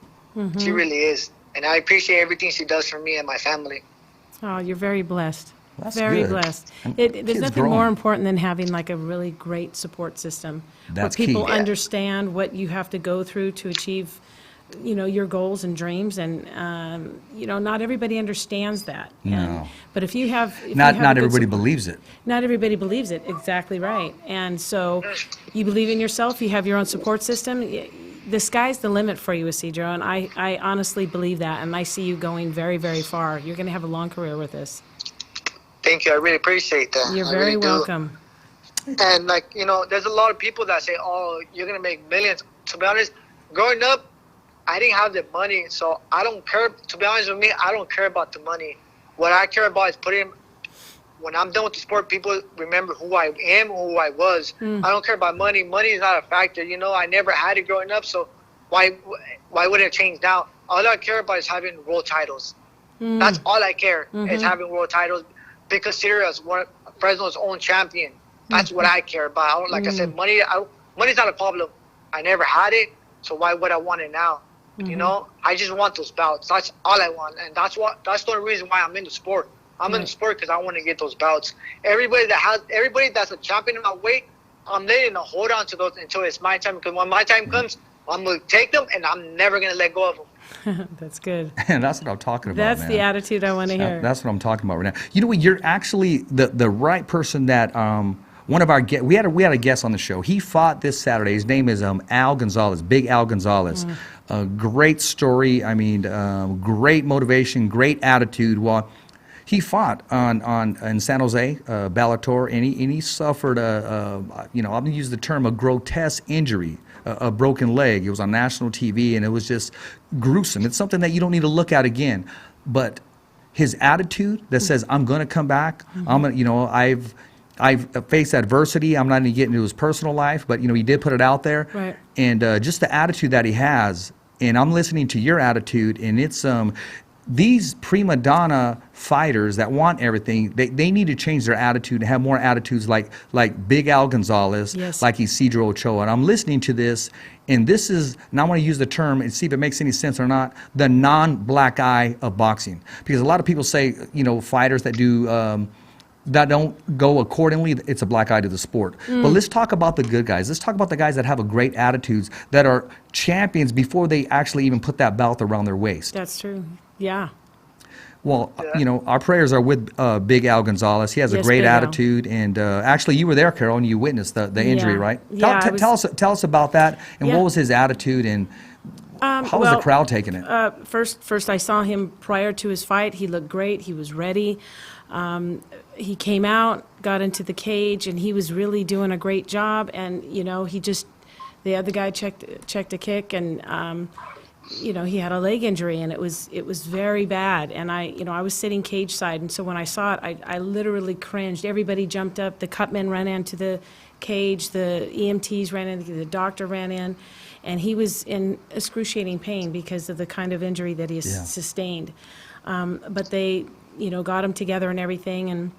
Speaker 4: She really is, and I appreciate everything she does for me and my family.
Speaker 3: Oh, you're very blessed.
Speaker 2: That's
Speaker 3: very
Speaker 2: good.
Speaker 3: Blessed. There's nothing more important than having like a really great support system.
Speaker 2: That's
Speaker 3: where people
Speaker 2: key.
Speaker 3: understand what you have to go through to achieve, you know, your goals and dreams. And, you know, not everybody understands that.
Speaker 2: No.
Speaker 3: But if you have...
Speaker 2: Not everybody believes it.
Speaker 3: Not everybody believes it. Exactly right. And so you believe in yourself. You have your own support system. The sky's the limit for you, Isidro, and I honestly believe that, and I see you going very, very far. You're going to have a long career with this.
Speaker 4: Thank you. I really appreciate that.
Speaker 3: You're very welcome.
Speaker 4: And, like, you know, there's a lot of people that say, oh, you're going to make millions. To be honest, growing up, I didn't have the money, so I don't care. To be honest with me, I don't care about the money. What I care about is when I'm done with the sport, people remember who I am, who I was. I don't care about money. Money is not a factor. You know, I never had it growing up, so why would it change now? All I care about is having world titles. That's all I care, is having world titles. Be considered as Fresno's own champion. That's what I care about. Like I said, money's not a problem. I never had it, so why would I want it now? You know, I just want those belts. That's all I want, and that's the only reason why I'm in the sport. I'm in the sport because I want to get those belts. Everybody that's a champion in my weight, I'm letting them hold on to those until it's my time. Because when my time comes, I'm going to take them, and I'm never going to let go of them.
Speaker 3: That's good.
Speaker 2: And that's what I'm talking about,
Speaker 3: That's
Speaker 2: man.
Speaker 3: the attitude I want to hear.
Speaker 2: That's what I'm talking about right now. You know what? You're actually the right person that one of our we had a guest on the show. He fought this Saturday. His name is Al Gonzalez, Big Al Gonzalez. A great story. I mean, great motivation, great attitude. Well, he fought in San Jose, Bellator, and he suffered I'm going to use the term, a grotesque injury. a broken leg. It was on national TV, and it was just gruesome. It's something that you don't need to look at again. But his attitude that says, I'm going to come back. I'm gonna, I've faced adversity. I'm not going to get into his personal life, but, he did put it out there.
Speaker 3: Right.
Speaker 2: And just the attitude that he has, and I'm listening to your attitude, and it's these prima donna fighters that want everything, they need to change their attitude and have more attitudes like Big Al Gonzalez,
Speaker 3: Yes.
Speaker 2: like Isidro Ochoa. And I'm listening to this, and this is, and I want to use the term and see if it makes any sense or not, the non-black eye of boxing. Because a lot of people say, fighters that do that don't go accordingly, it's a black eye to the sport. But let's talk about the good guys. Let's talk about the guys that have a great attitudes, that are champions before they actually even put that belt around their waist.
Speaker 3: That's true. Yeah.
Speaker 2: Well, our prayers are with Big Al Gonzalez. He has a
Speaker 3: Yes,
Speaker 2: great
Speaker 3: Big Al.
Speaker 2: attitude, and actually, you were there, Carol, and you witnessed the injury,
Speaker 3: Yeah.
Speaker 2: right?
Speaker 3: Yeah, I was-
Speaker 2: Tell us about that, and
Speaker 3: Yeah.
Speaker 2: what was his attitude, and how was the
Speaker 3: well,
Speaker 2: crowd taking it?
Speaker 3: First I saw him prior to his fight. He looked great. He was ready. He came out, got into the cage, and he was really doing a great job. And the other guy checked a kick, and he had a leg injury, and it was very bad. And I was sitting cage side, and so when I saw it, I literally cringed. Everybody jumped up. The cutmen ran into the cage. The EMTs ran in. The doctor ran in. And he was in excruciating pain because of the kind of injury that he has
Speaker 2: Yeah.
Speaker 3: sustained. But they, got him together and everything. And,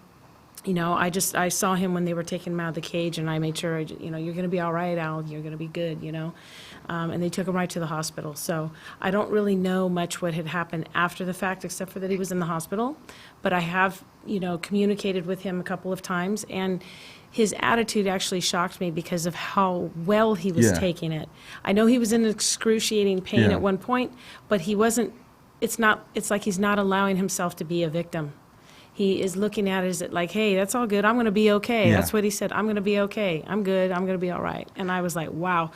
Speaker 3: I saw him when they were taking him out of the cage, and I made sure, you're going to be all right, Al. You're going to be good, And they took him right to the hospital. So I don't really know much what had happened after the fact, except for that he was in the hospital. But I have, communicated with him a couple of times, and his attitude actually shocked me because of how well he was
Speaker 2: Yeah.
Speaker 3: taking it. I know he was in excruciating pain
Speaker 2: Yeah.
Speaker 3: at one point, but he wasn't, it's like he's not allowing himself to be a victim. He is looking at it as like, hey, that's all good. I'm going to be okay.
Speaker 2: Yeah.
Speaker 3: That's what he said. I'm going to be okay. I'm good. I'm going to be all right. And I was like, wow,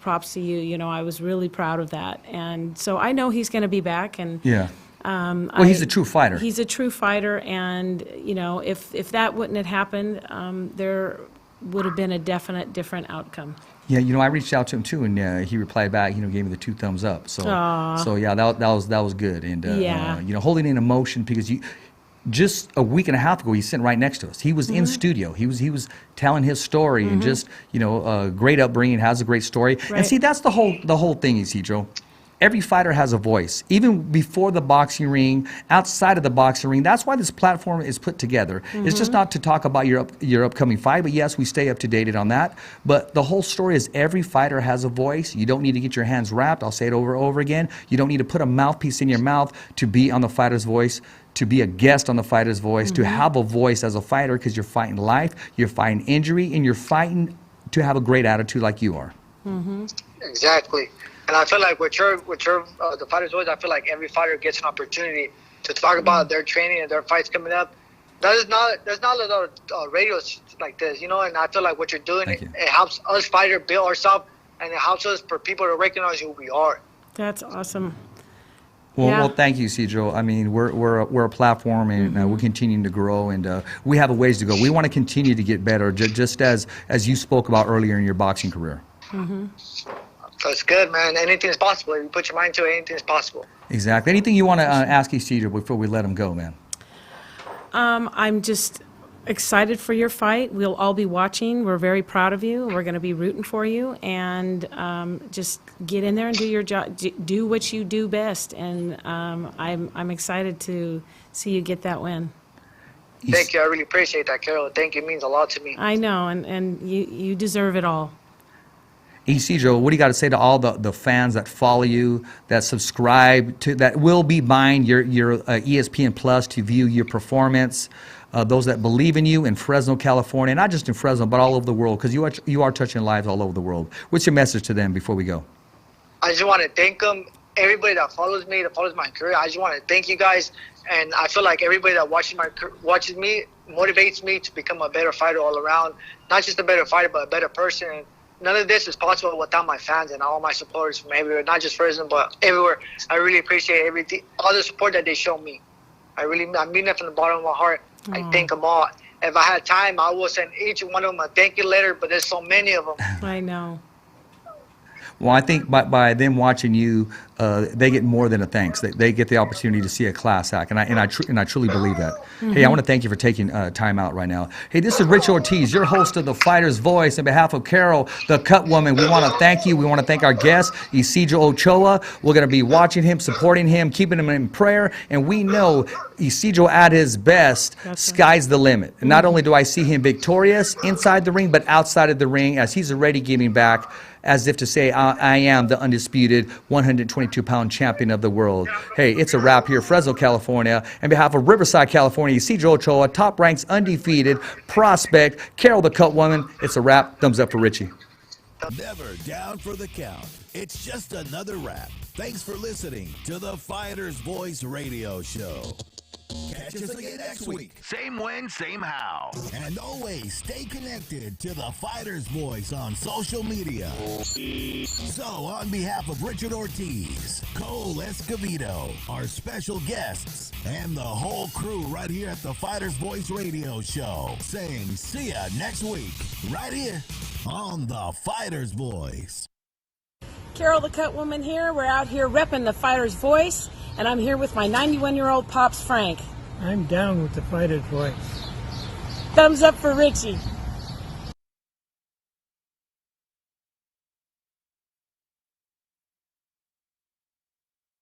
Speaker 3: props to you. I was really proud of that. And so I know he's going to be back. And
Speaker 2: Yeah. Well, he's a true fighter.
Speaker 3: He's a true fighter, and if that wouldn't have happened, there would have been a definite different outcome.
Speaker 2: Yeah, I reached out to him too, and he replied back. Gave me the 2 thumbs up. So,
Speaker 3: Aw.
Speaker 2: so yeah, that was good. And
Speaker 3: Yeah.
Speaker 2: holding in emotion, because just a week and a half ago, he's sitting right next to us. He was in studio. He was telling his story, and just great upbringing, has a great story. And
Speaker 3: Right.
Speaker 2: see, that's the whole thing, Isidro. Every fighter has a voice, even before the boxing ring, outside of the boxing ring. That's why this platform is put together. It's just not to talk about your upcoming fight, but yes, we stay up to date on that. But the whole story is every fighter has a voice. You don't need to get your hands wrapped. I'll say it over and over again. You don't need to put a mouthpiece in your mouth to be on the fighter's voice, to be a guest on the fighter's voice, to have a voice as a fighter, because you're fighting life, you're fighting injury, and you're fighting to have a great attitude like you are.
Speaker 4: Exactly. And I feel like with your the Fighters Voice, I feel like every fighter gets an opportunity to talk about their training and their fights coming up. There's not a lot of radios like this, And I feel like what you're doing,
Speaker 2: Thank you.
Speaker 4: it helps us fighter build ourselves, and it helps us for people to recognize who we are.
Speaker 3: That's awesome.
Speaker 2: Well,
Speaker 3: Yeah.
Speaker 2: well, thank you, Isidro. I mean, we're a platform, and we're continuing to grow, and we have a ways to go. We want to continue to get better, just as you spoke about earlier in your boxing career.
Speaker 4: That's good, man. Anything's possible. If you put your mind to it, anything's possible.
Speaker 2: Exactly. Anything you want to ask Isidro before we let him go, man?
Speaker 3: I'm just excited for your fight. We'll all be watching. We're very proud of you. We're going to be rooting for you, and just get in there and do your job. Do what you do best, and I'm excited to see you get that win.
Speaker 4: Thank you. I really appreciate that, Carol. Thank you. It means a lot to me.
Speaker 3: I know, and you deserve it all.
Speaker 2: Isidro, what do you got to say to all the fans that follow you, that subscribe to, that will be buying your ESPN Plus to view your performance, those that believe in you in Fresno, California, not just in Fresno, but all over the world, because you are touching lives all over the world. What's your message to them before we go?
Speaker 4: I just want to thank them, everybody that follows me, that follows my career. I just want to thank you guys, and I feel like everybody that watches me motivates me to become a better fighter all around. Not just a better fighter, but a better person. None of this is possible without my fans and all my supporters from everywhere, not just Fresno, but everywhere. I really appreciate everything, all the support that they show me. I mean that from the bottom of my heart. I thank them all. If I had time, I will send each one of them a thank you letter, but there's so many of them.
Speaker 3: I know.
Speaker 2: Well, I think by them watching you, they get more than a thanks. They get the opportunity to see a class act, and I truly believe that. Hey, I want to thank you for taking time out right now. Hey, this is Rich Ortiz, your host of The Fighter's Voice. On behalf of Carol, the Cut Woman, we want to thank you. We want to thank our guest, Isidro Ochoa. We're going to be watching him, supporting him, keeping him in prayer, and we know Isidro at his best, sky's the limit. And not only do I see him victorious inside the ring, but outside of the ring, as he's already giving back, as if to say, I am the undisputed 122-pound champion of the world. Hey, it's a wrap here, Fresno, California. On behalf of Riverside, California, Isidro Ochoa, Top Ranks undefeated prospect, Carol the Cut Woman. It's a wrap. Thumbs up for Richie.
Speaker 1: Never down for the count. It's just another wrap. Thanks for listening to the Fighter's Voice Radio Show. Catch us again next week. Same when, same how. And always stay connected to the Fighter's Voice on social media. So, on behalf of Richard Ortiz, Cole Escovedo, our special guests, and the whole crew right here at the Fighter's Voice Radio Show, saying see ya next week, right here on the Fighter's Voice.
Speaker 3: Carol the Cut Woman here. We're out here repping the Fighter's Voice, and I'm here with my 91-year-old Pops Frank.
Speaker 5: I'm down with the Fighter's Voice.
Speaker 3: Thumbs up for Richie.